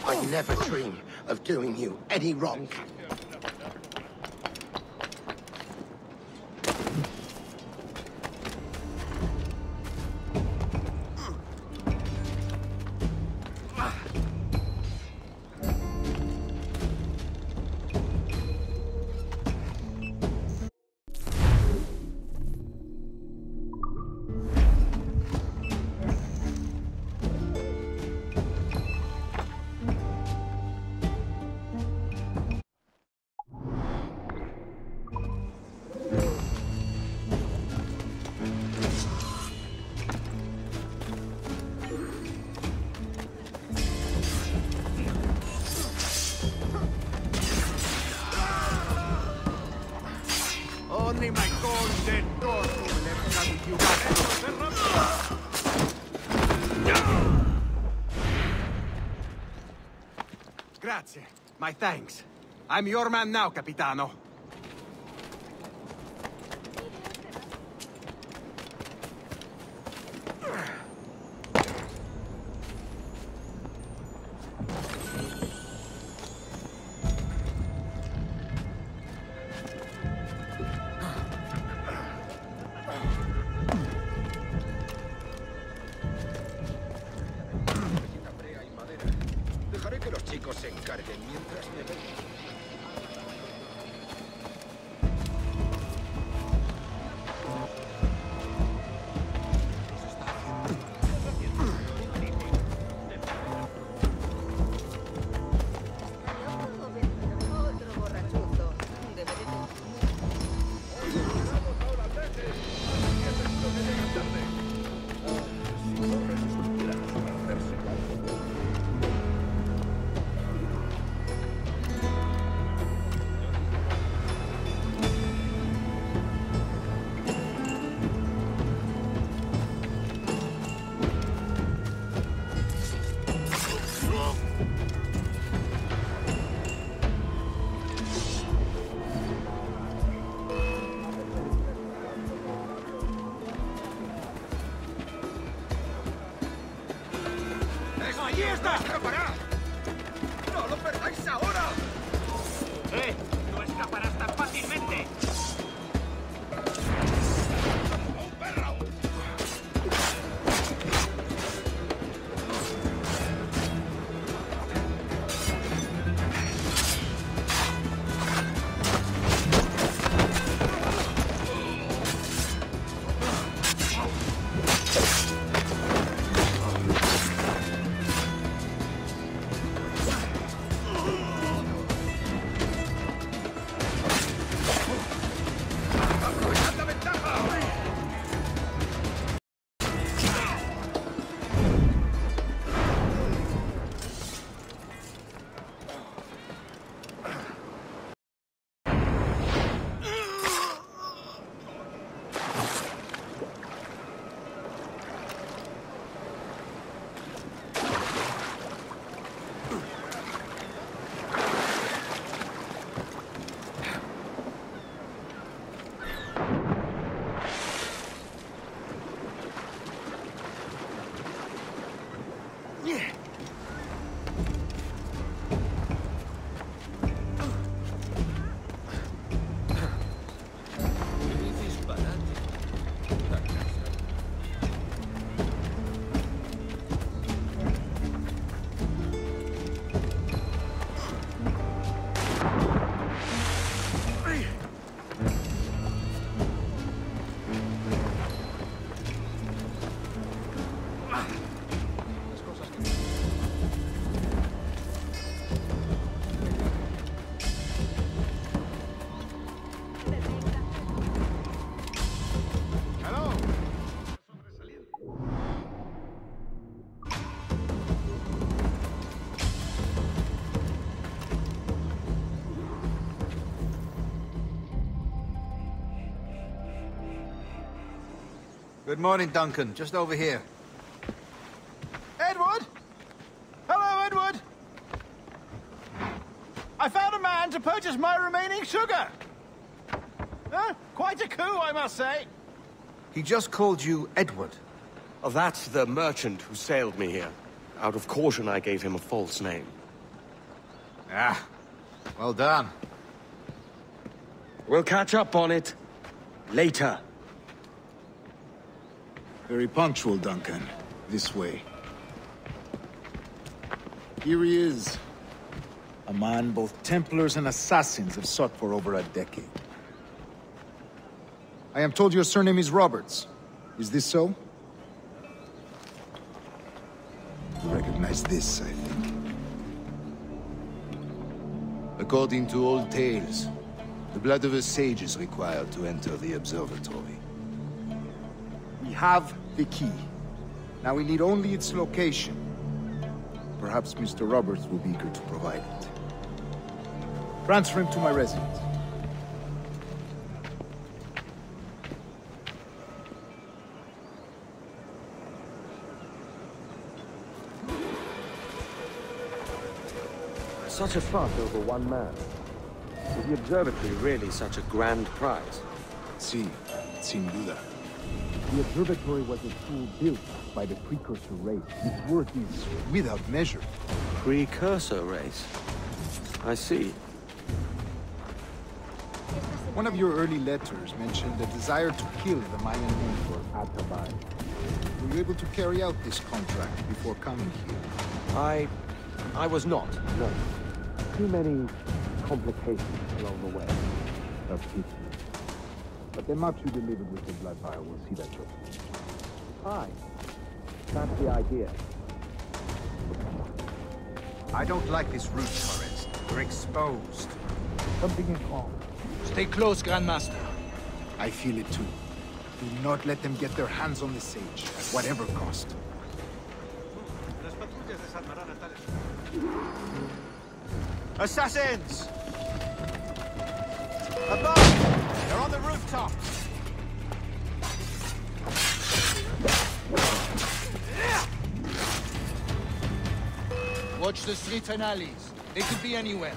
I'd never dream of doing you any wrong. Only my golden door will ever carry you back. Grazie. My thanks. I'm your man now, Capitano. Dejaré que los chicos se encarguen mientras me ven. ¡Allí está! ¡Escapará! ¡No lo perdáis ahora! No escaparás tan fácilmente. ¡Un perro! Good morning, Duncan. Just over here. Edward? Hello, Edward! I found a man to purchase my remaining sugar! Quite a coup, I must say. He just called you Edward. Oh, that's the merchant who sailed me here. Out of caution, I gave him a false name. Ah, well done. We'll catch up on it later. Very punctual, Duncan. This way. Here he is. A man both Templars and Assassins have sought for over a decade. I am told your surname is Roberts. Is this so? You recognize this, I think. According to old tales, the blood of a sage is required to enter the observatory. We have the key. Now we need only its location. Perhaps Mr. Roberts will be eager to provide it. Transfer him to my residence. Such a fuss over one man. Is the observatory really such a grand prize? Si, sin duda. The observatory was a tool built by the precursor race. Its worth is without measure. Precursor race? I see. One of your early letters mentioned the desire to kill the Mayan emperor Atabay. Were you able to carry out this contract before coming here? I was not, no. Too many complications along the way. A pity. But the map you delivered with the blood vial will see that job. Aye. That's the idea. I don't like this route, Torres. We're exposed. Something is wrong. Stay close, Grandmaster. I feel it too. Do not let them get their hands on the sage, at whatever cost. Assassins! Above! They're on the rooftop! Watch the streets and alleys. They could be anywhere.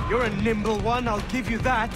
You're a nimble one, I'll give you that.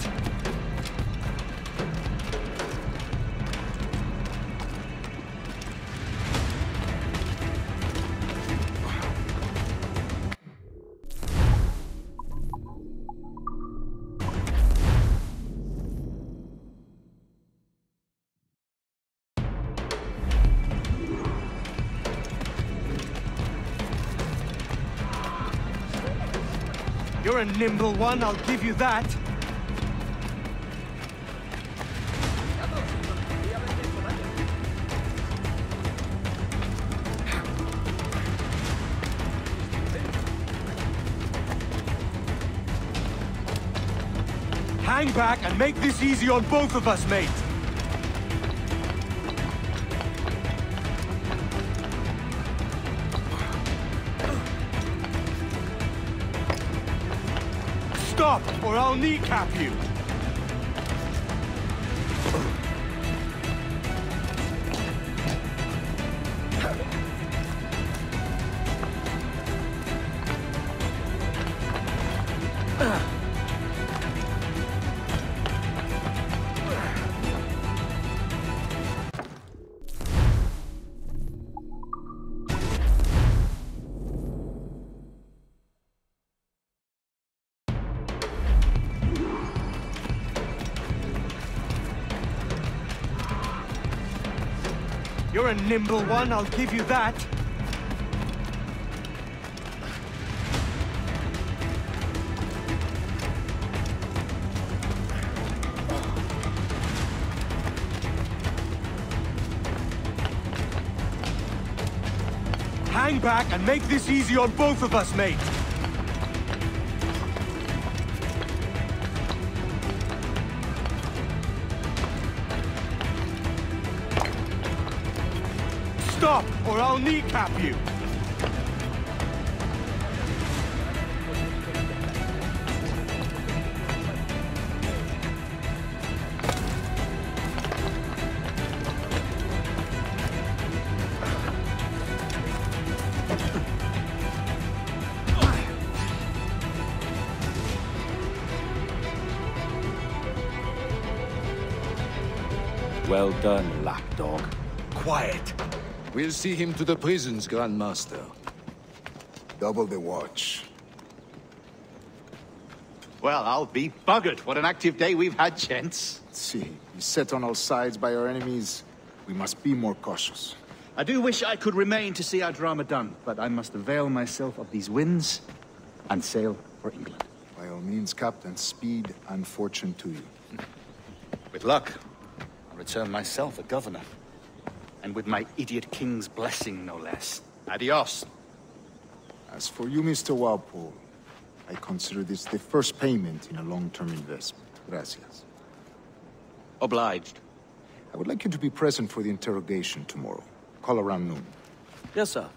You're a nimble one, I'll give you that. Hang back and make this easy on both of us, mate. Stop, or I'll kneecap you. You're a nimble one, I'll give you that. Hang back and make this easy on both of us, mate. Stop, or I'll kneecap you! Well done, lapdog. Quiet. We'll see him to the prisons, Grandmaster. Double the watch. Well, I'll be buggered. What an active day we've had, gents. See, beset on all sides by our enemies, we must be more cautious. I do wish I could remain to see our drama done, but I must avail myself of these winds and sail for England. By all means, Captain, speed and fortune to you. With luck, I'll return myself a governor. And with my idiot king's blessing, no less. Adios. As for you, Mr. Walpole, I consider this the first payment in a long-term investment. Gracias. Obliged. I would like you to be present for the interrogation tomorrow. Call around noon. Yes, sir.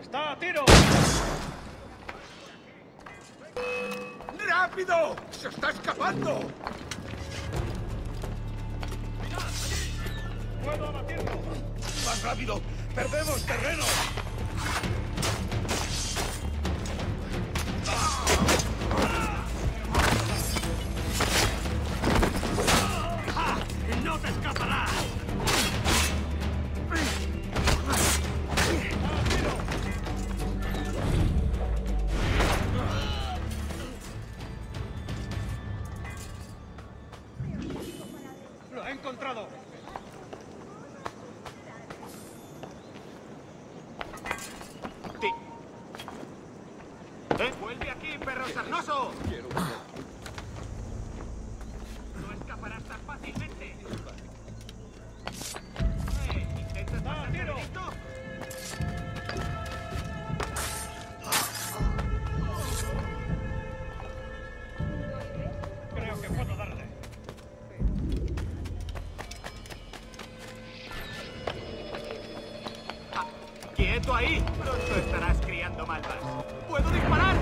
¡Está a tiro! ¡Rápido! ¡Se está escapando! ¡Puedo abatirlo! ¡Más rápido! ¡Perdemos terreno! ¡No te escaparás! ¡Lo he encontrado! ¡Vuelve aquí, perro sarnoso! No escaparás tan fácilmente. ¿Intentas pasar por esto? ¡Quieto ahí! Pronto estarás criando malvas. ¡Puedo disparar!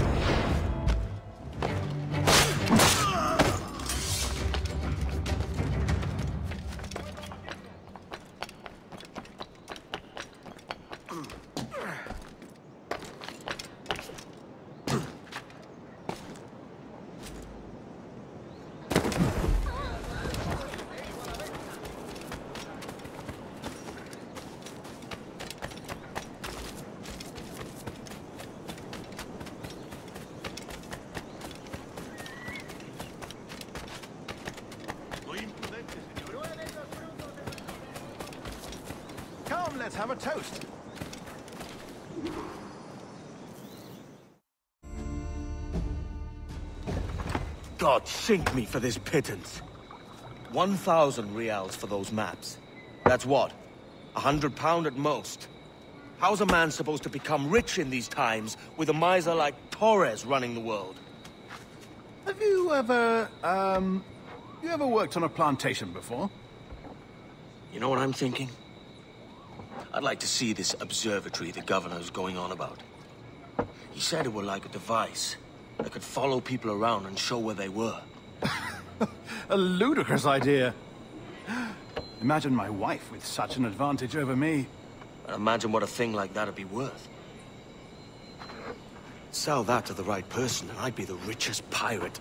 Come, let's have a toast. God sink me for this pittance. 1,000 reals for those maps. That's what? £100 at most. How's a man supposed to become rich in these times with a miser like Torres running the world? Have you ever, worked on a plantation before? You know what I'm thinking? I'd like to see this observatory the governor's going on about. He said it were like a device that could follow people around and show where they were. A ludicrous idea. Imagine my wife with such an advantage over me. And imagine what a thing like that'd be worth. Sell that to the right person and I'd be the richest pirate.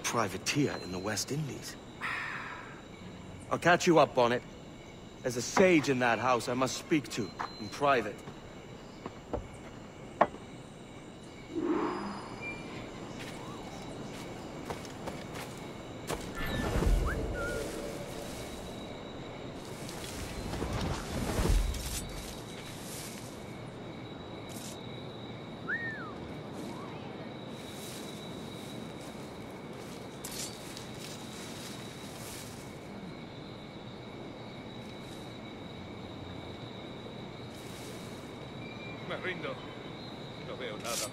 Privateer in the West Indies. I'll catch you up on it. There's a sage in that house I must speak to, in private. Me rindo. No veo nada.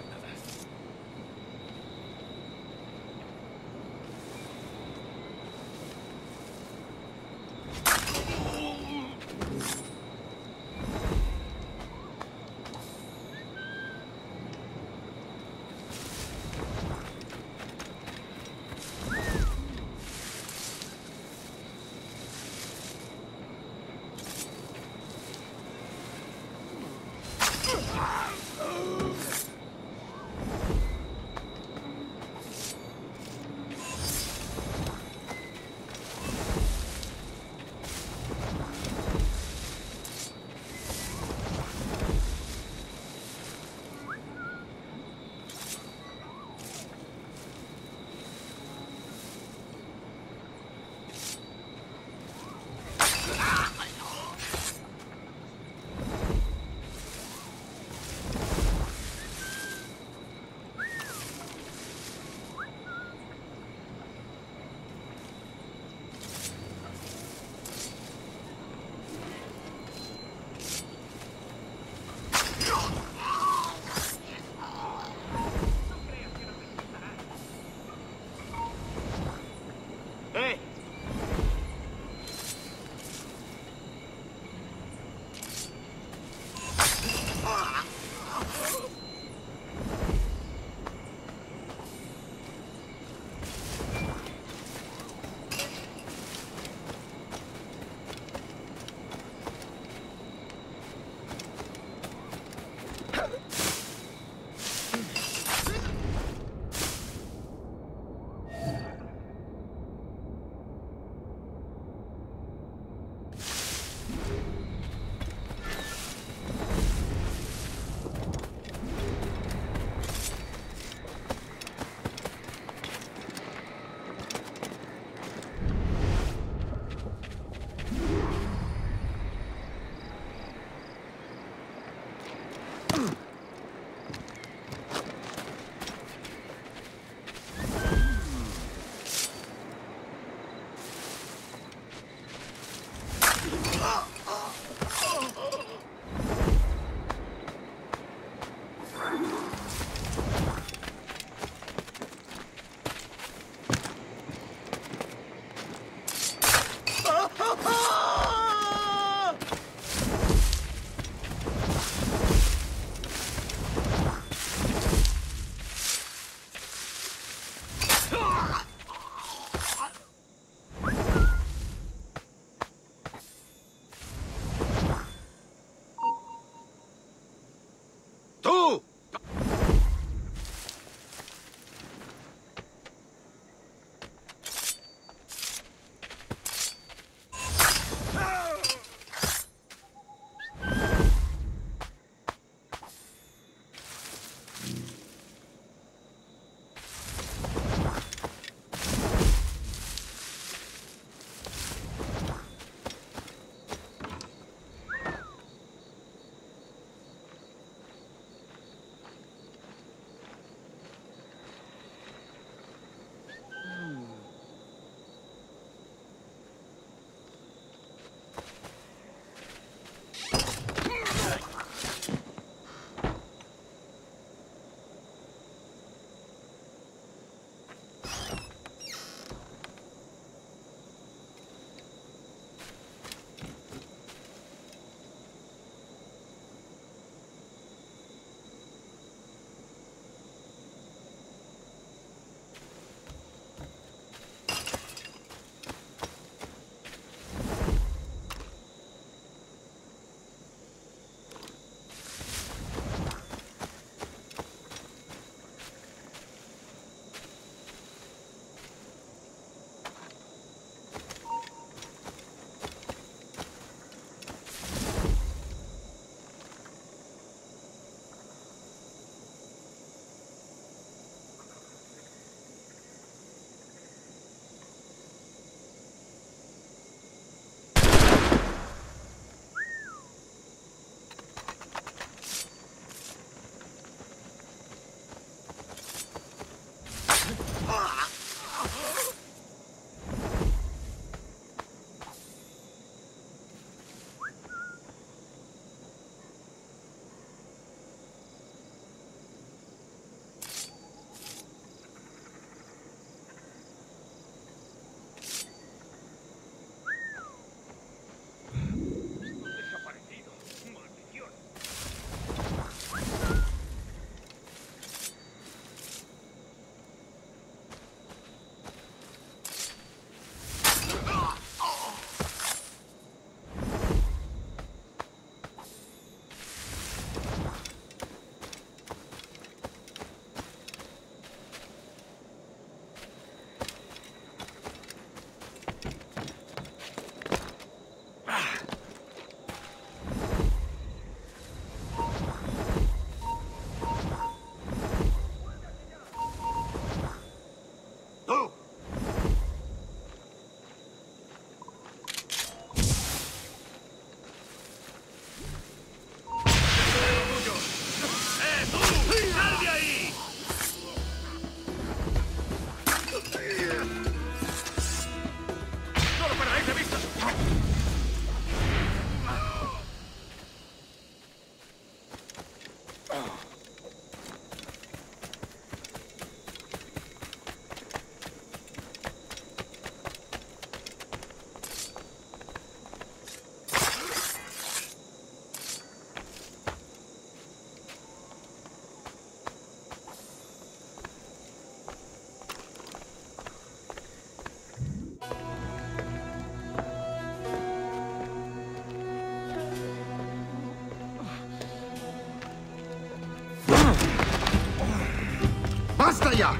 ya!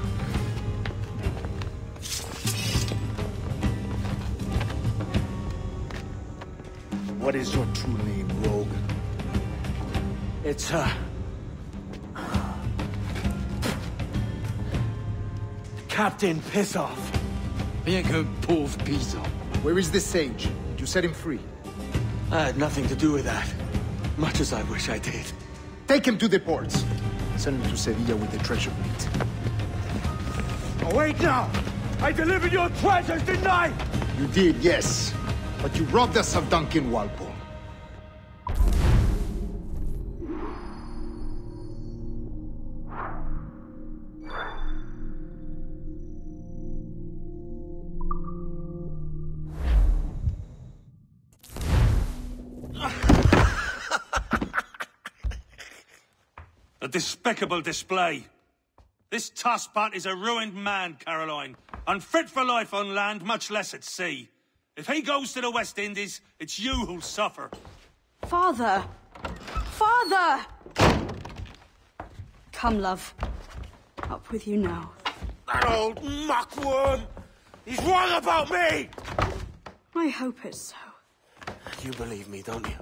What is your true name, rogue? It's, Captain Pissoff. Bien qu'un pauvre paysan. Where is the sage? Did you set him free? I had nothing to do with that. Much as I wish I did. Take him to the ports. Send him to Sevilla with the treasure fleet. Oh, wait now! I delivered your treasures, didn't I? You did, yes. But you robbed us of Duncan Walpole. A despicable display. This tosspot is a ruined man, Caroline. Unfit for life on land, much less at sea. If he goes to the West Indies, it's you who'll suffer. Father! Father! Come, love. Up with you now. That old muckworm! He's wrong about me! I hope it's so. You believe me, don't you?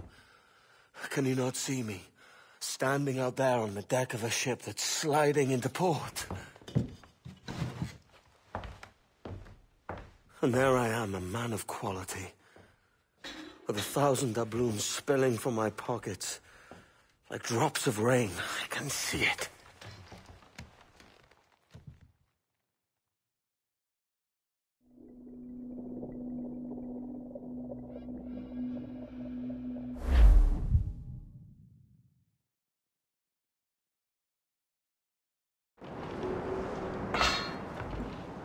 Can you not see me? Standing out there on the deck of a ship that's sliding into port. And there I am, a man of quality. With 1,000 doubloons spilling from my pockets. Like drops of rain. I can see it.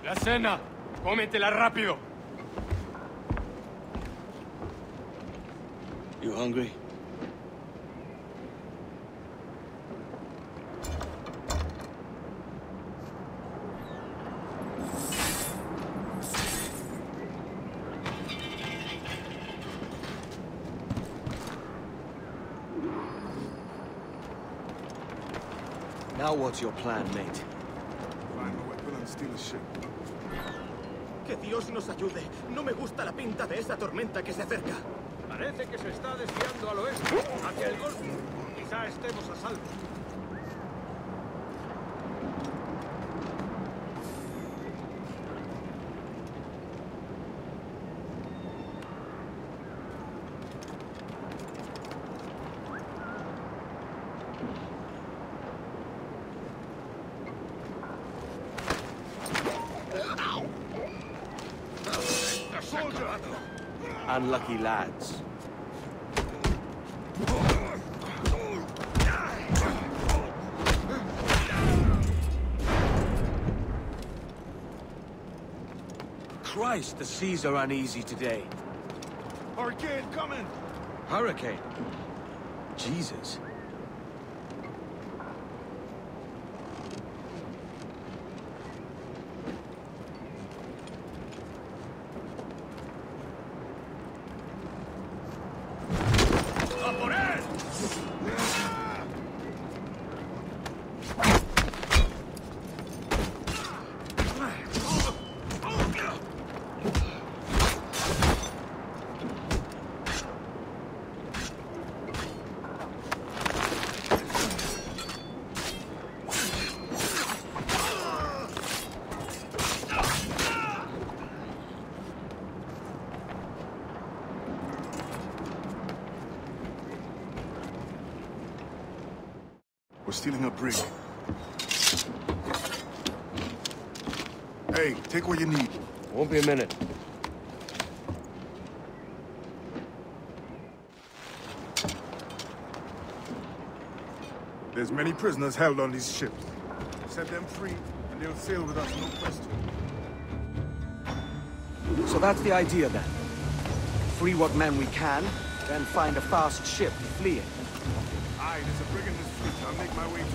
La cena. Cómetela rápido. You hungry? Now what's your plan, mate? Find a weapon and steal a ship. Que Dios nos ayude. No me gusta la pinta de esa tormenta que se acerca. Parece que se está desviando al oeste, hacia el golfo. Quizá estemos a salvo. Unlucky lads. Christ, the seas are uneasy today. Hurricane coming! Hurricane? Jesus. We're stealing a brig. Hey, take what you need. Won't be a minute. There's many prisoners held on these ships. Set them free, and they'll sail with us, no question. So that's the idea, then. Free what men we can, then find a fast ship to flee in. Aye, there's a brig in this fleet. I'll make my way to it.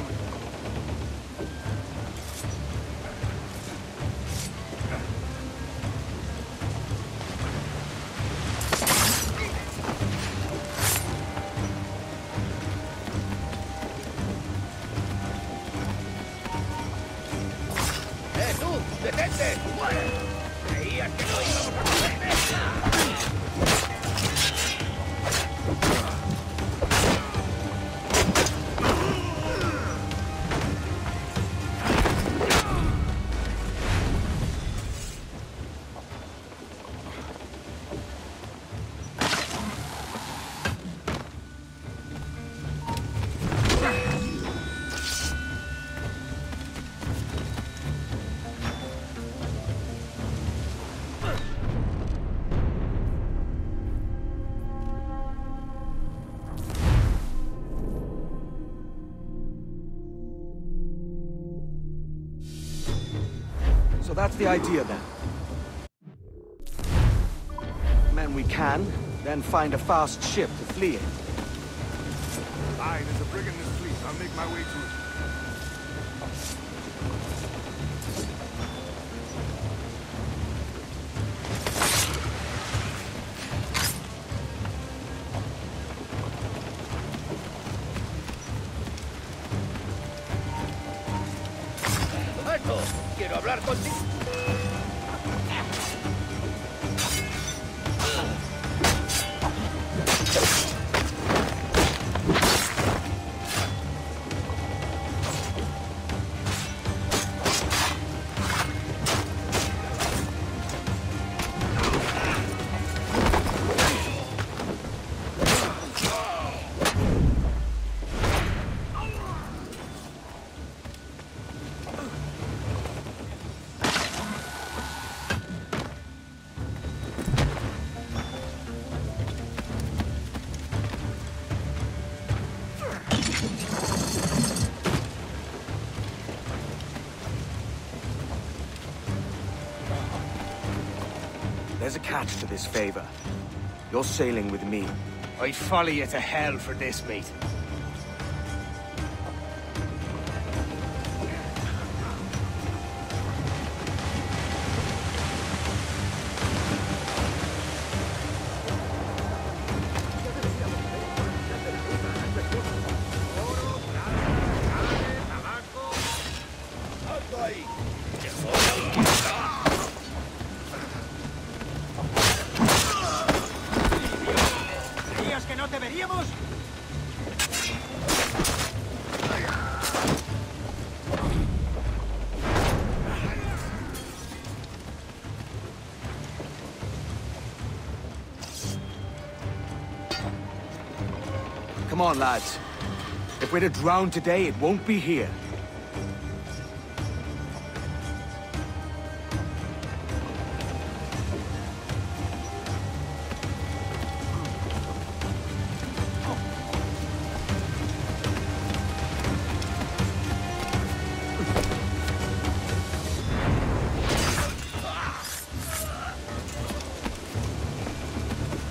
¡Detente! ¿Creías que no íbamos a poderme? So that's the idea then. Men we can, then find a fast ship to flee in. Aye, there's a brig in this fleet. I'll make my way to it. ¡Alto! ¡Quiero hablar contigo! There's a catch to this favor. You're sailing with me. I'd follow you to hell for this, mate. ¿Creías que no te veríamos? Come on, lads. If we're to drown today, it won't be here.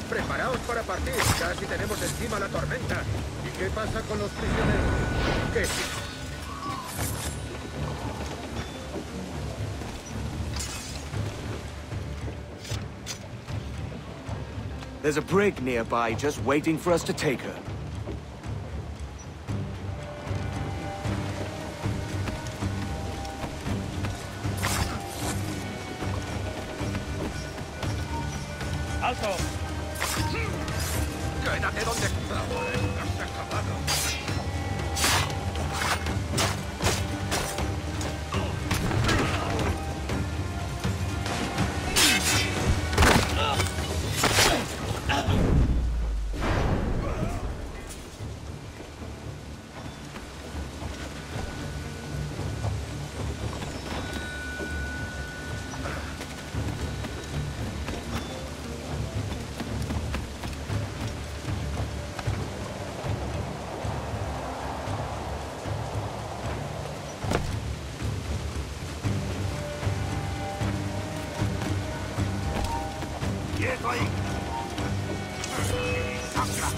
Preparaos para partir. Casi tenemos encima la tormenta. ¿Y qué pasa con los prisioneros? ¿Qué? There's a brig nearby just waiting for us to take her. ¡Alto! ¡Quédate donde estás acabado! ¡Quieto ahí! ¡Sacra!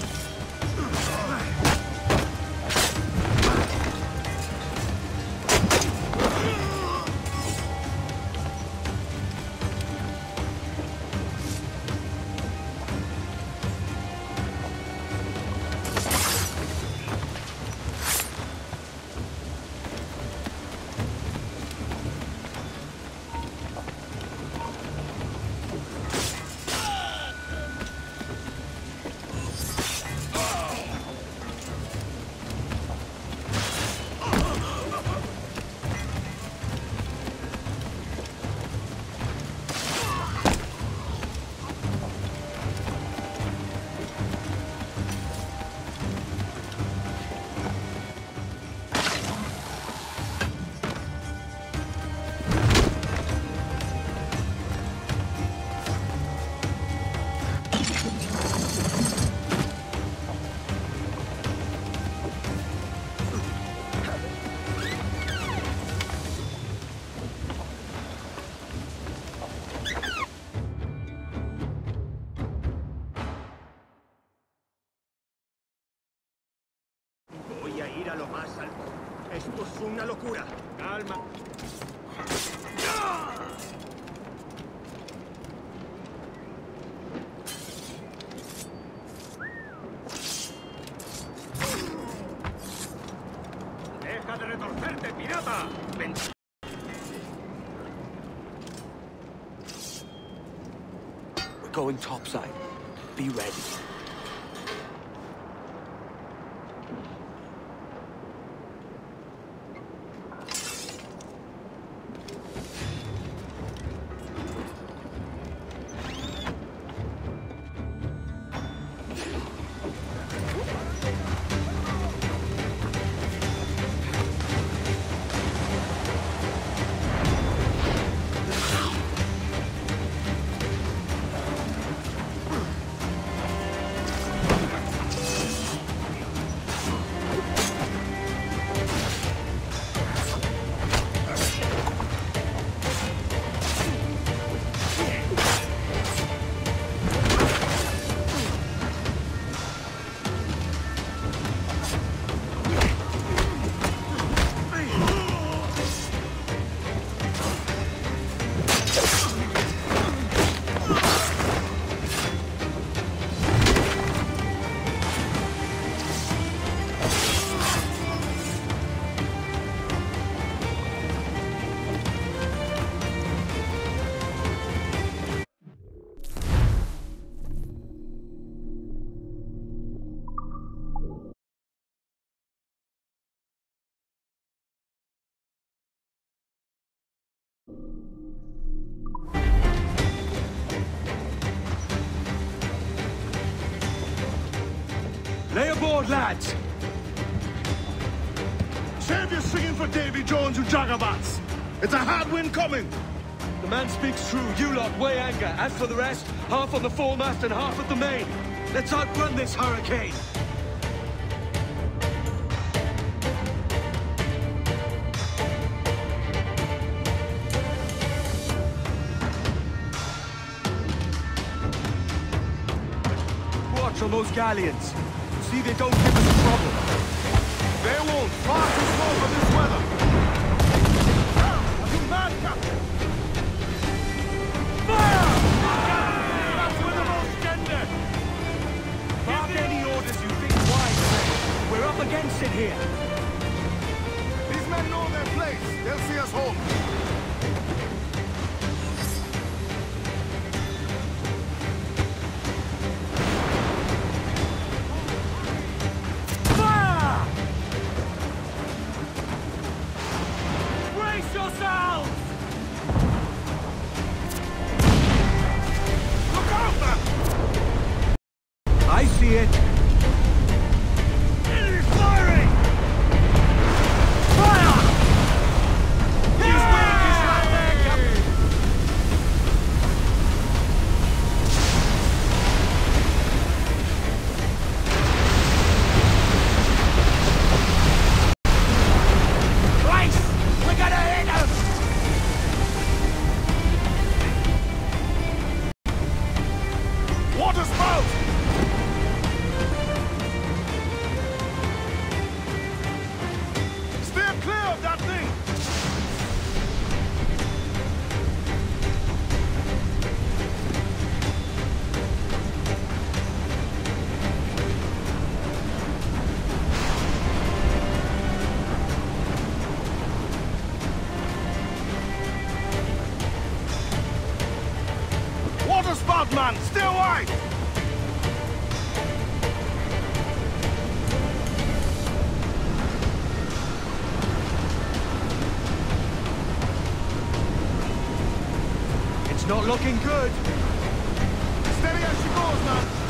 going topside. Be ready. Lay aboard, lads! Save your singing for Davy Jones, you jagabats! It's a hard wind coming! The man speaks true. You lot weigh anchor. As for the rest, half on the foremast and half at the main. Let's outrun this hurricane! Watch on those galleons. See they don't give us trouble. They won't. Far too slow for this weather. Are you mad, Captain? Fire! That's with the most gender. Mark any orders you think wise. We're up against it here. These men know their place. They'll see us home. I see it. Enemy firing! Fire! He's weak, he's right there, Captain. Christ! We're gonna hit him! Water spout! Steer clear of that thing! Water spout, man! Stay wide! It's not looking good. Steady as she goes, man!